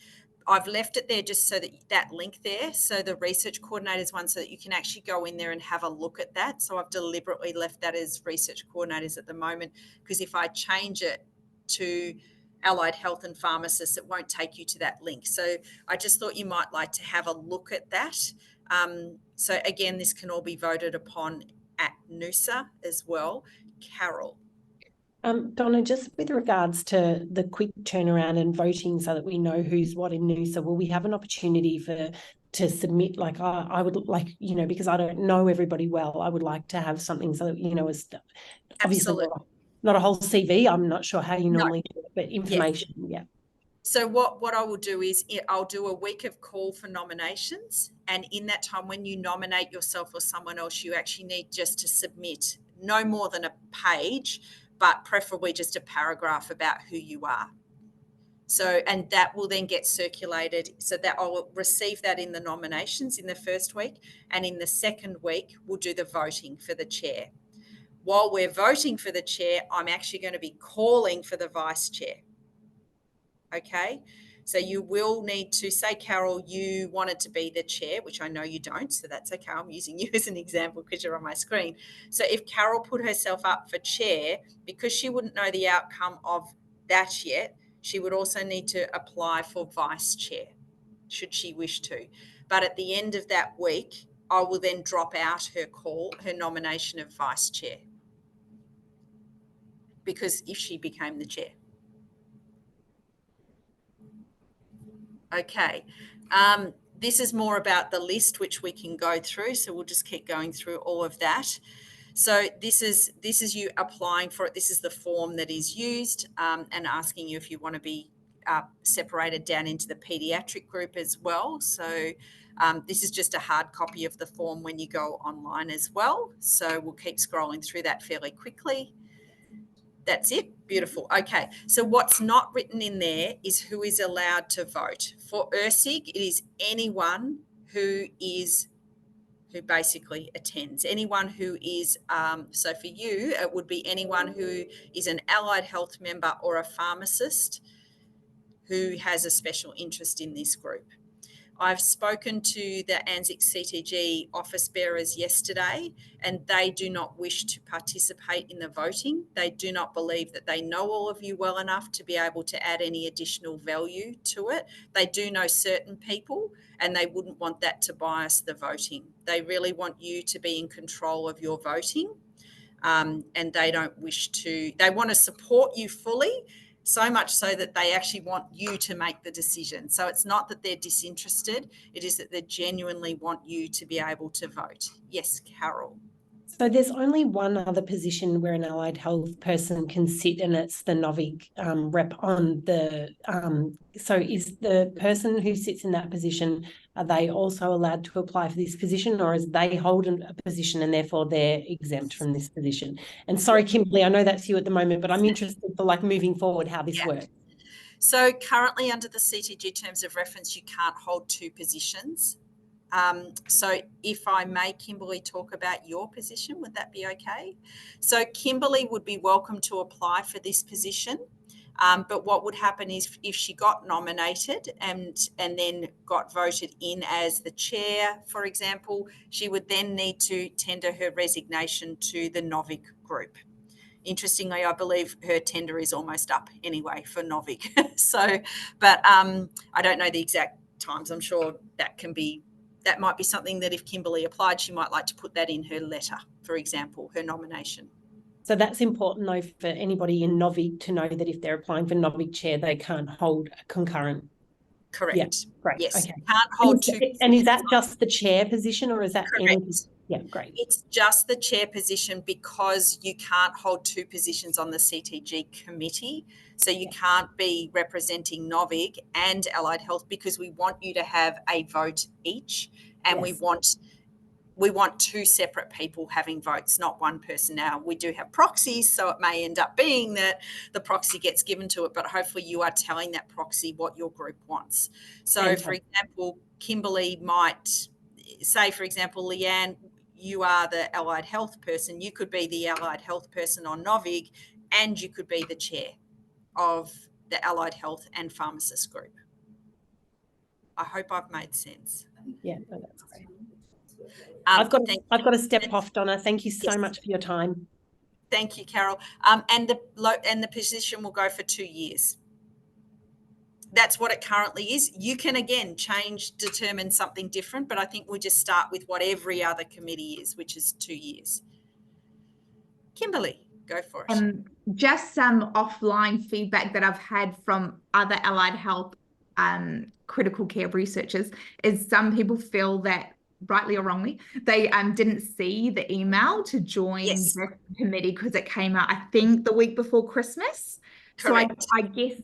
I've left it there just so that link there, so the research coordinators one, so that you can actually go in there and have a look at that. So I've deliberately left that as research coordinators at the moment, because if I change it to allied health and pharmacists, it won't take you to that link. So I just thought you might like to have a look at that. So again, this can all be voted upon at NUSA as well. Carol. Donna, just with regards to the quick turnaround and voting so that we know who's what in NUSA, will we have an opportunity to submit, like, I would like, you know, because I don't know everybody well, I would like to have something so that, you know, as obviously not a whole CV, I'm not sure how you normally do it, but information, yeah. So what I will do is I'll do a week of call for nominations, and in that time, when you nominate yourself or someone else, you actually need just to submit no more than a page, but preferably just a paragraph about who you are. So, and that will then get circulated, so that I'll receive that in the nominations in the first week, and in the second week, we'll do the voting for the chair. While we're voting for the chair, I'm actually going to be calling for the vice chair. Okay, so you will need to say, Carol, you wanted to be the chair, which I know you don't, so that's okay. I'm using you as an example because you're on my screen. So if Carol put herself up for chair, because she wouldn't know the outcome of that yet, she would also need to apply for vice chair, should she wish to. But at the end of that week, I will then drop out her nomination of vice chair, because if she became the chair. Okay, this is more about the list, which we can go through. So we'll just keep going through all of that. So this is you applying for it. This is the form that is used, and asking you if you want to be separated down into the pediatric group as well. So this is just a hard copy of the form when you go online as well. So we'll keep scrolling through that fairly quickly. That's it. Beautiful. Okay. So what's not written in there is who is allowed to vote. For ERSIG, it is anyone who basically attends. Anyone who is, so for you, it would be anyone who is an allied health member or a pharmacist who has a special interest in this group. I've spoken to the ANZICS CTG office bearers yesterday, and they do not wish to participate in the voting. They do not believe that they know all of you well enough to be able to add any additional value to it. They do know certain people, and they wouldn't want that to bias the voting. They really want you to be in control of your voting, and they don't wish to, they want to support you fully, so much so that they actually want you to make the decision. So it's not that they're disinterested, it is that they genuinely want you to be able to vote. Yes, Carol. So there's only one other position where an allied health person can sit, and it's the NOVIG rep on the, so is the person who sits in that position, are they also allowed to apply for this position, or is they hold a position and therefore they're exempt from this position? And sorry, Kimberly, I know that's you at the moment, but I'm interested for like moving forward how this works. So currently under the CTG terms of reference, you can't hold two positions. So if I may, Kimberly, talk about your position, would that be okay? So Kimberly would be welcome to apply for this position. But what would happen is if she got nominated and then got voted in as the chair, for example, she would then need to tender her resignation to the NOVIG group. Interestingly, I believe her tender is almost up anyway for NOVIG. So, but I don't know the exact times. I'm sure that might be something that if Kimberly applied, she might like to put that in her letter, for example, her nomination. So that's important, though, for anybody in NOVIG to know that if they're applying for NOVIG chair, they can't hold a concurrent. Correct. Yeah, great. Yes. Okay. Can't hold two. And is that just the chair position, or is that Correct. any? Yeah, great. It's just the chair position because you can't hold two positions on the CTG committee. So you can't be representing NOVIG and Allied Health because we want you to have a vote each, and we want two separate people having votes, not one person. Now, we do have proxies, so it may end up being that the proxy gets given to it, but hopefully you are telling that proxy what your group wants. So, for example, Kimberly might say, for example, Leanne, you are the allied health person. You could be the allied health person on NOVIG, and you could be the chair of the allied health and pharmacist group. I hope I've made sense. Yeah, no, that's great. I've got to step off, Donna. Thank you so much for your time. Thank you, Carol. And the position will go for 2 years. That's what it currently is. You can again determine something different, but I think we just start with what every other committee is, which is 2 years. Kimberly, go for it. Just some offline feedback that I've had from other allied health critical care researchers is some people feel that, rightly or wrongly, they didn't see the email to join the committee because it came out, I think, the week before Christmas. Correct. So I guess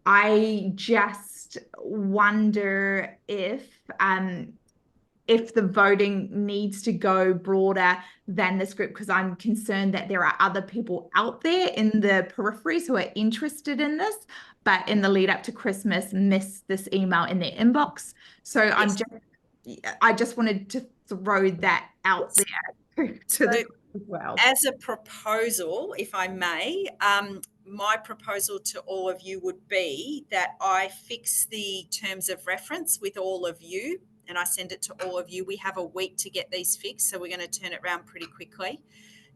I just wonder if the voting needs to go broader than this group, because I'm concerned that there are other people out there in the peripheries who are interested in this, but in the lead up to Christmas missed this email in their inbox. So I just wanted to throw that out there to the as well. As a proposal, if I may, my proposal to all of you would be that I fix the terms of reference with all of you and I send it to all of you. We have a week to get these fixed, so we're going to turn it around pretty quickly.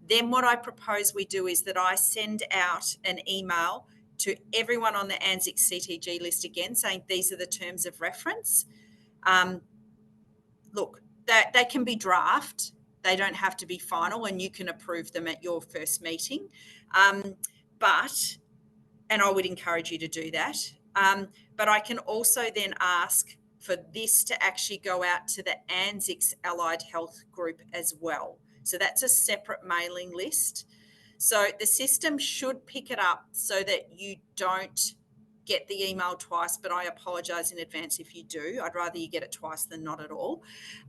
Then what I propose we do is that I send out an email to everyone on the ANZICS CTG list again, saying these are the terms of reference. Look, they can be draft. They don't have to be final, and you can approve them at your first meeting. And I would encourage you to do that. But I can also then ask for this to actually go out to the ANZICS Allied Health Group as well. So that's a separate mailing list. So the system should pick it up so that you don't get the email twice, but I apologise in advance if you do. I'd rather you get it twice than not at all.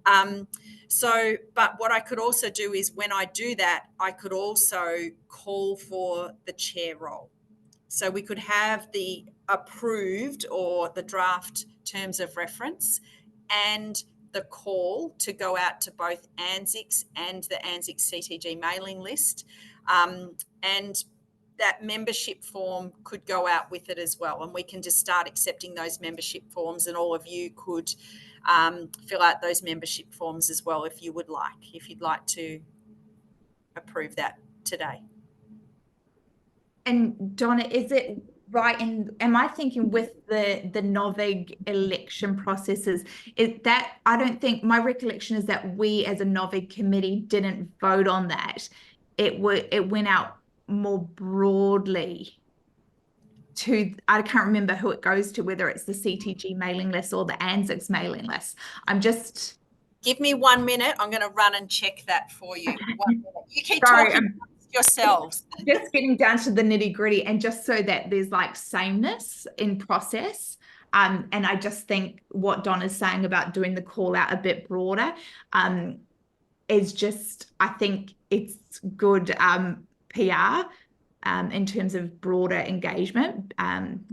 But what I could also do is when I do that, I could also call for the chair role. So we could have the approved or the draft terms of reference and the call to go out to both ANZICS and the ANZICS CTG mailing list. And that membership form could go out with it as well. And we can just start accepting those membership forms, and all of you could fill out those membership forms as well if you would like, if you'd like to approve that today. And Donna, is it right? And am I thinking with the NOVIG election processes, is that I don't think my recollection is that we as a NOVIG committee didn't vote on that. It went out more broadly to, I can't remember who it goes to, whether it's the CTG mailing list or the ANZICS mailing list. I'm just Give me 1 minute. I'm going to run and check that for you. 1 minute. You keep Sorry, talking amongst yourselves. Just getting down to the nitty gritty, and just so that there's like sameness in process. And I just think what Donna's saying about doing the call out a bit broader is just, I think it's good PR in terms of broader engagement and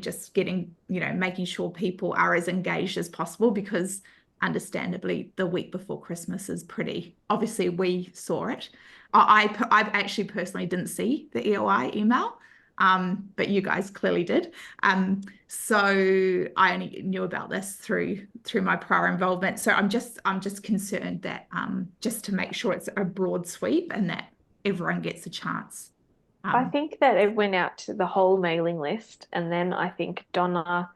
just getting, making sure people are as engaged as possible, because understandably the week before Christmas is pretty, obviously we saw it. I actually personally didn't see the EOI email, but you guys clearly did. So I only knew about this through my prior involvement. So I'm just concerned that just to make sure it's a broad sweep and that everyone gets a chance. I think that it went out to the whole mailing list, and then I think Donna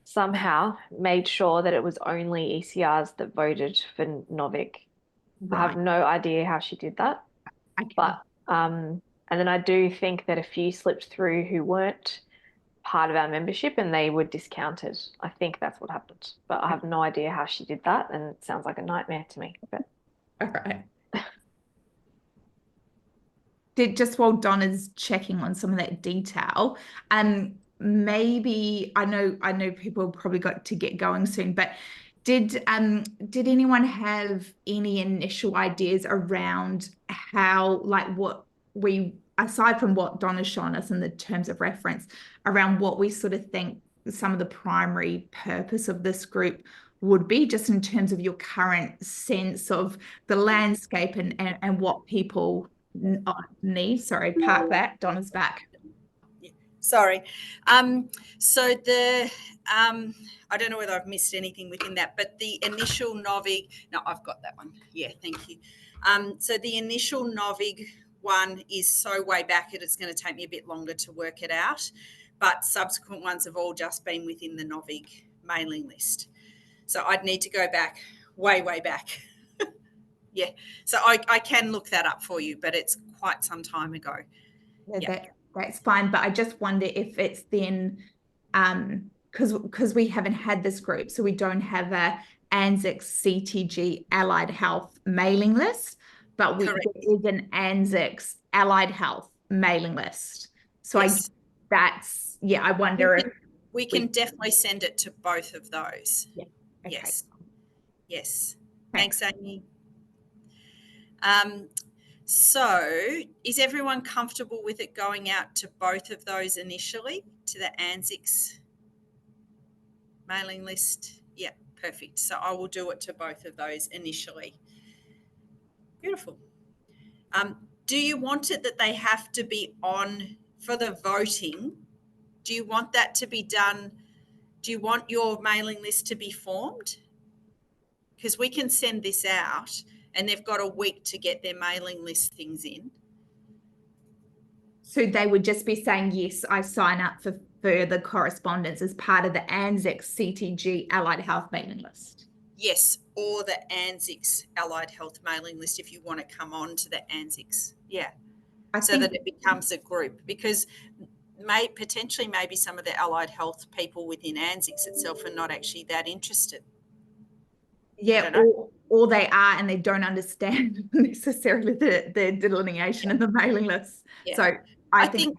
somehow made sure that it was only ECRs that voted for Novik. Right. I have no idea how she did that. Okay. But and then I do think that a few slipped through who weren't part of our membership and they were discounted. I think that's what happened, but I have no idea how she did that, and it sounds like a nightmare to me. But all right. Just while Donna's checking on some of that detail, maybe I know people probably got to get going soon, but did anyone have any initial ideas around how, like, what we, aside from what Donna's shown us in the terms of reference, around what we sort of think some of the primary purpose of this group would be, just in terms of your current sense of the landscape and what people need? Sorry, park that. Donna's back. Sorry. So I don't know whether I've missed anything within that, but the initial Novig, no, I've got that one. Yeah, thank you. So the initial Novig one is so way back that it's going to take me a bit longer to work it out, but subsequent ones have all just been within the Novig mailing list. So I'd need to go back way back. Yeah, so I can look that up for you, but it's quite some time ago. Yeah. That's fine, but I just wonder if it's then because we haven't had this group, so we don't have a ANZICS CTG Allied Health mailing list, but there is an ANZICS Allied Health mailing list. So yes. I wonder if we can definitely send it to both of those. Yeah. Okay. Yes. Thanks, Amy. So is everyone comfortable with it going out to both of those initially, to the ANZICS mailing list? Yeah, perfect. So I will do it to both of those initially. Beautiful. Do you want it that they have to be on for the voting? Do you want that to be done? Do you want your mailing list to be formed? Because we can send this out and they've got a week to get their mailing list things in. So they would just be saying, yes, I sign up for further correspondence as part of the ANZICS CTG Allied Health mailing list. Yes, or the ANZICS Allied Health mailing list if you want to come on to the ANZICS. Yeah, so that it becomes a group, because potentially maybe some of the allied health people within ANZICS itself are not actually that interested. Yeah, or they are and they don't understand necessarily the delineation in the mailing list. Yeah. So I think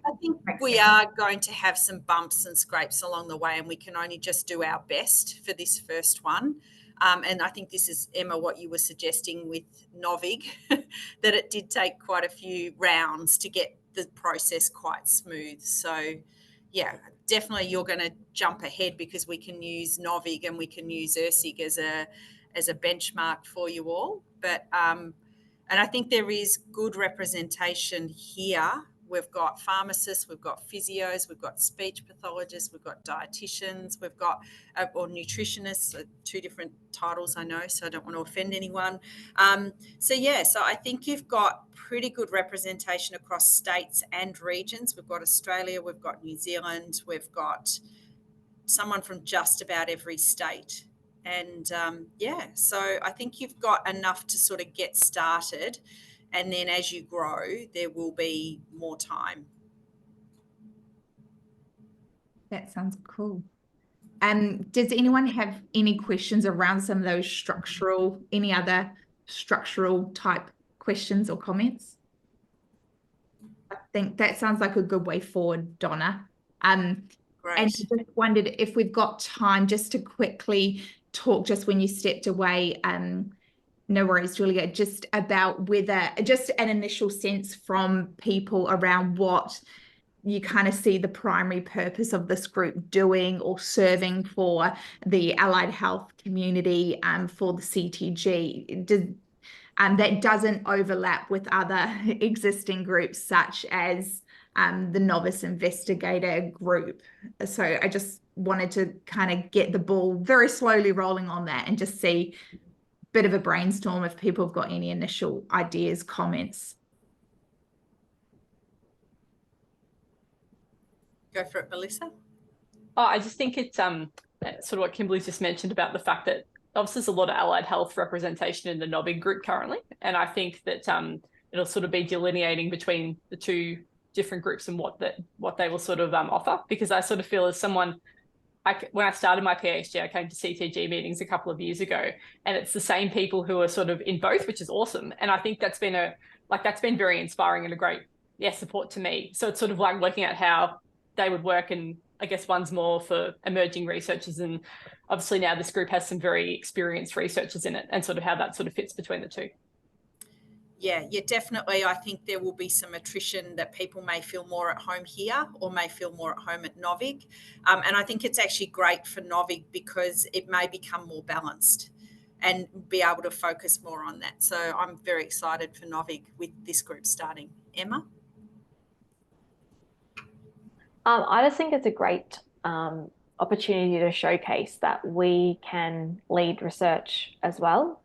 we are going to have some bumps and scrapes along the way, and we can only just do our best for this first one. And I think this is, Emma, what you were suggesting with Novig, that it did take quite a few rounds to get the process quite smooth. So, yeah, definitely you're going to jump ahead, because we can use Novig and we can use ERSIG as a benchmark for you all. But and I think there is good representation here. We've got pharmacists, we've got physios, we've got speech pathologists, we've got dietitians, we've got or nutritionists, two different titles I know, so I don't want to offend anyone. So I think you've got pretty good representation across states and regions. We've got Australia, we've got New Zealand, we've got someone from just about every state. And so I think you've got enough to sort of get started. And then as you grow, there will be more time. That sounds cool. Does anyone have any questions around some of those any other structural type questions or comments? I think that sounds like a good way forward, Donna. Great. And just wondered if we've got time just to quickly talk, just when you stepped away, no worries, Julia, just about just an initial sense from people around what you kind of see the primary purpose of this group doing or serving for the allied health community, for the CTG. That doesn't overlap with other existing groups such as the novice investigator group. So I just wanted to kind of get the ball very slowly rolling on that and just see a bit of a brainstorm if people have got any initial ideas, comments. Go for it, Melissa. Oh, I just think it's sort of what Kimberly's just mentioned about the fact that obviously there's a lot of allied health representation in the NOVIG group currently. And I think that it'll sort of be delineating between the two different groups and what they will sort of offer. Because I sort of feel as someone, when I started my PhD, I came to CTG meetings a couple of years ago, and it's the same people who are sort of in both, which is awesome. And I think that's been very inspiring and a great support to me. So it's sort of like looking at how they would work, and I guess one's more for emerging researchers, and obviously now this group has some very experienced researchers in it, and sort of how that sort of fits between the two. Yeah, definitely. I think there will be some attrition that people may feel more at home here or may feel more at home at NOVIG. And I think it's actually great for NOVIG because it may become more balanced and be able to focus more on that. So I'm very excited for NOVIG with this group starting. Emma? I just think it's a great opportunity to showcase that we can lead research as well,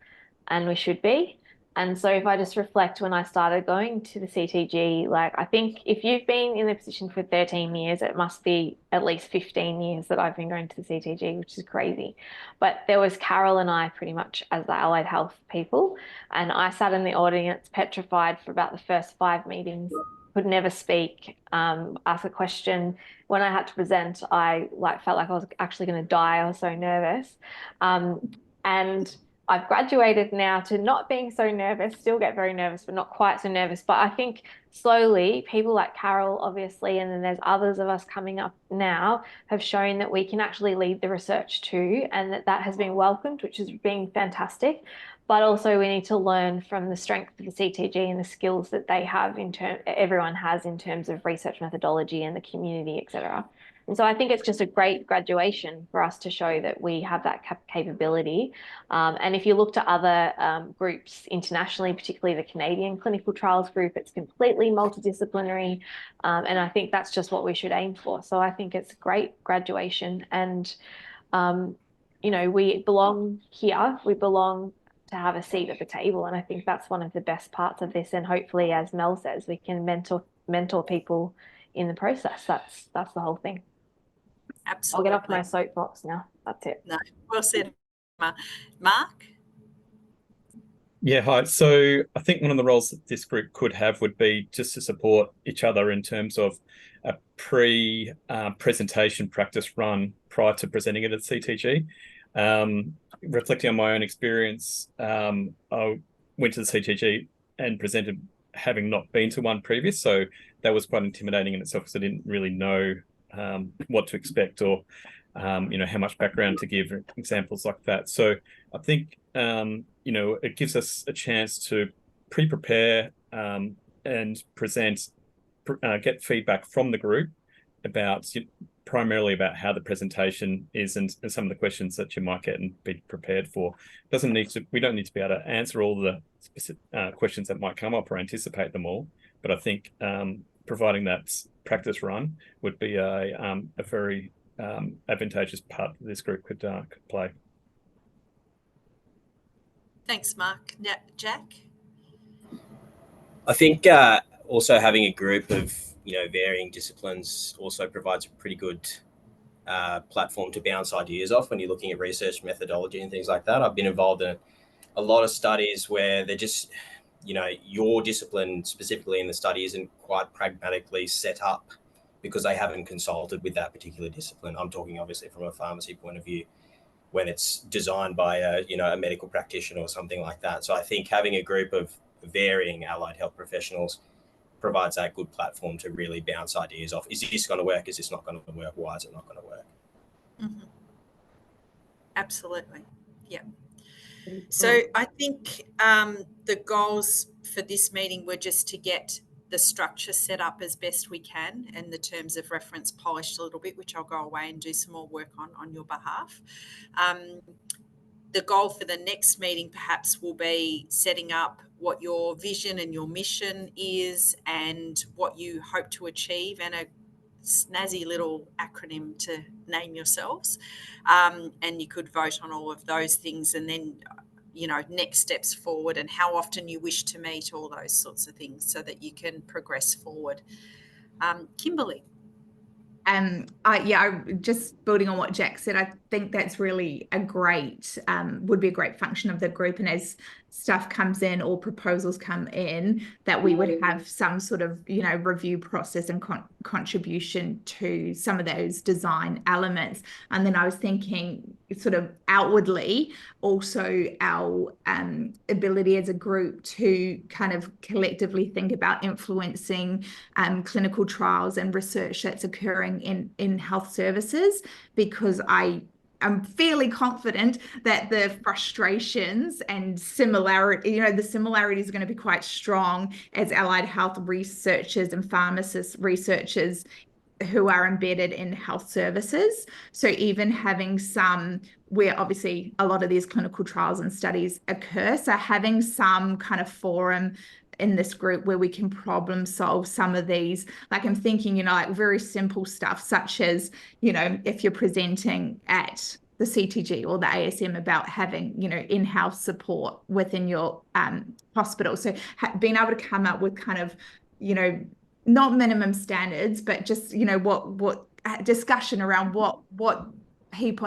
and we should be. And so if I just reflect when I started going to the CTG, like I think if you've been in the position for 13 years, it must be at least 15 years that I've been going to the CTG, which is crazy. But there was Carol and I pretty much as the allied health people. And I sat in the audience petrified for about the first 5 meetings, could never speak, ask a question. When I had to present, I felt like I was actually going to die. I was so nervous. And I've graduated now to not being so nervous, still get very nervous, but not quite so nervous. But I think slowly people like Carol, obviously, and then there's others of us coming up now, have shown that we can actually lead the research too, and that has been welcomed, which has been fantastic. But also we need to learn from the strength of the CTG and the skills that they have everyone has in terms of research methodology and the community, etc. And so I think it's just a great graduation for us to show that we have that capability. And if you look to other groups internationally, particularly the Canadian Clinical Trials Group, it's completely multidisciplinary. And I think that's just what we should aim for. So I think it's a great graduation. And, we belong here. We belong to have a seat at the table. And I think that's one of the best parts of this. And hopefully, as Mel says, we can mentor people in the process. That's the whole thing. Absolutely. I'll get off my soapbox now. That's it. No, well said, Emma. Mark? Yeah, hi. So I think one of the roles that this group could have would be just to support each other in terms of a pre-presentation practice run prior to presenting it at CTG. Reflecting on my own experience, I went to the CTG and presented having not been to one previous, so that was quite intimidating in itself because I didn't really know what to expect or how much background to give, examples like that. So I think it gives us a chance to pre-prepare and present, get feedback from the group about primarily about how the presentation is and some of the questions that you might get and be prepared for. We don't need to be able to answer all the specific questions that might come up or anticipate them all, but I think providing that practice run would be a very advantageous part that this group could play. Thanks, Mark. Jack? I think also having a group of varying disciplines also provides a pretty good platform to bounce ideas off when you're looking at research methodology and things like that. I've been involved in a lot of studies where they're just your discipline specifically in the study isn't quite pragmatically set up because they haven't consulted with that particular discipline. I'm talking obviously from a pharmacy point of view, when it's designed by a medical practitioner or something like that. So I think having a group of varying allied health professionals provides that good platform to really bounce ideas off. Is this going to work? Is this not going to work? Why is it not going to work? Mm-hmm. Absolutely. Yeah. So I think the goals for this meeting were just to get the structure set up as best we can and the terms of reference polished a little bit, which I'll go away and do some more work on your behalf. The goal for the next meeting perhaps will be setting up what your vision and your mission is and what you hope to achieve, and a snazzy little acronym to name yourselves. And you could vote on all of those things, and then next steps forward and how often you wish to meet, all those sorts of things, so that you can progress forward. Kimberly. I just building on what Jack said, I think that's really would be a great function of the group. And as stuff comes in or proposals come in, that we would have some sort of, review process and contribution to some of those design elements. And then I was thinking sort of outwardly, also our ability as a group to kind of collectively think about influencing clinical trials and research that's occurring in health services, because I'm fairly confident that the frustrations and the similarities are going to be quite strong as allied health researchers and pharmacist researchers who are embedded in health services. So even having where obviously a lot of these clinical trials and studies occur, so having some kind of forum in this group where we can problem solve some of these, like I'm thinking, like very simple stuff, such as, if you're presenting at the CTG or the ASM about having, in-house support within your hospital. So being able to come up with kind of, not minimum standards, but just, what discussion around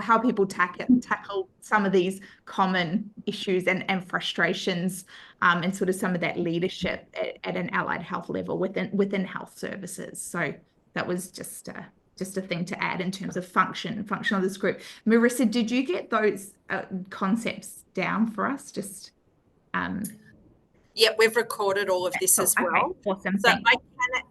how people tackle some of these common issues and frustrations, and sort of some of that leadership at an allied health level within health services. So that was just a thing to add in terms of function of this group. Marissa, did you get those concepts down for us? Just Yeah, we've recorded all of this as well. Awesome. So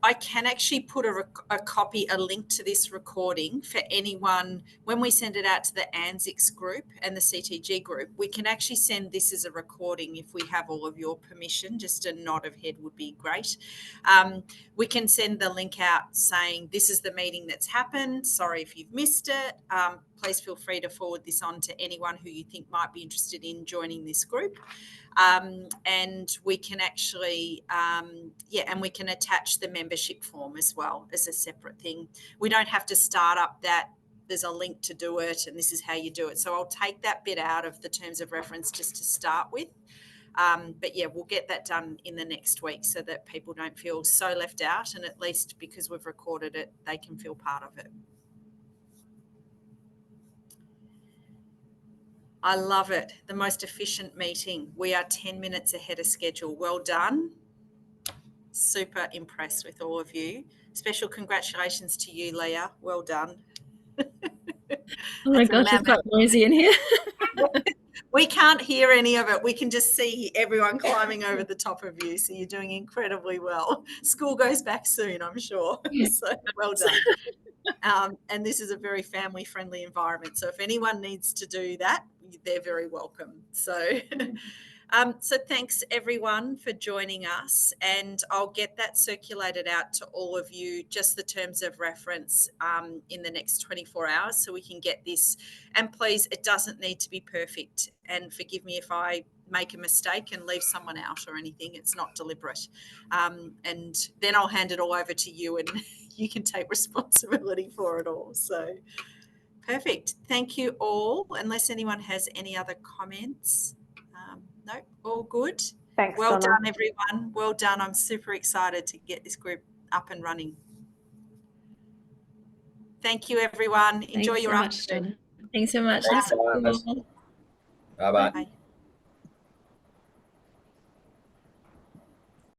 I can actually put a link to this recording for anyone. When we send it out to the ANZICS group and the CTG group, we can actually send this as a recording if we have all of your permission. Just a nod of head would be great. We can send the link out saying this is the meeting that's happened. Sorry if you've missed it. Please feel free to forward this on to anyone who you think might be interested in joining this group. And we can actually, and we can attach the membership form as well as a separate thing. We don't have to start up that there's a link to do it and this is how you do it. So I'll take that bit out of the terms of reference just to start with. But yeah, we'll get that done in the next week so that people don't feel so left out, and at least because we've recorded it, they can feel part of it. I love it. The most efficient meeting. We are 10 minutes ahead of schedule. Well done. Super impressed with all of you. Special congratulations to you, Leah. Well done. Oh my gosh, it's quite noisy in here. We can't hear any of it. We can just see everyone climbing over the top of you. So you're doing incredibly well. School goes back soon, I'm sure. So well done. And this is a very family-friendly environment. So if anyone needs to do that, they're very welcome. So, so thanks everyone for joining us, and I'll get that circulated out to all of you, just the terms of reference, in the next 24 hours so we can get this. And please, it doesn't need to be perfect, and forgive me if I make a mistake and leave someone out or anything. It's not deliberate. And then I'll hand it all over to you and you can take responsibility for it all. So perfect. Thank you all. Unless anyone has any other comments. No, all good. Thanks, well Donna. done, everyone. Well done. I'm super excited to get this group up and running. Thank you, everyone. Enjoy your afternoon. Thanks so much. Thanks so much. Bye-bye. Bye.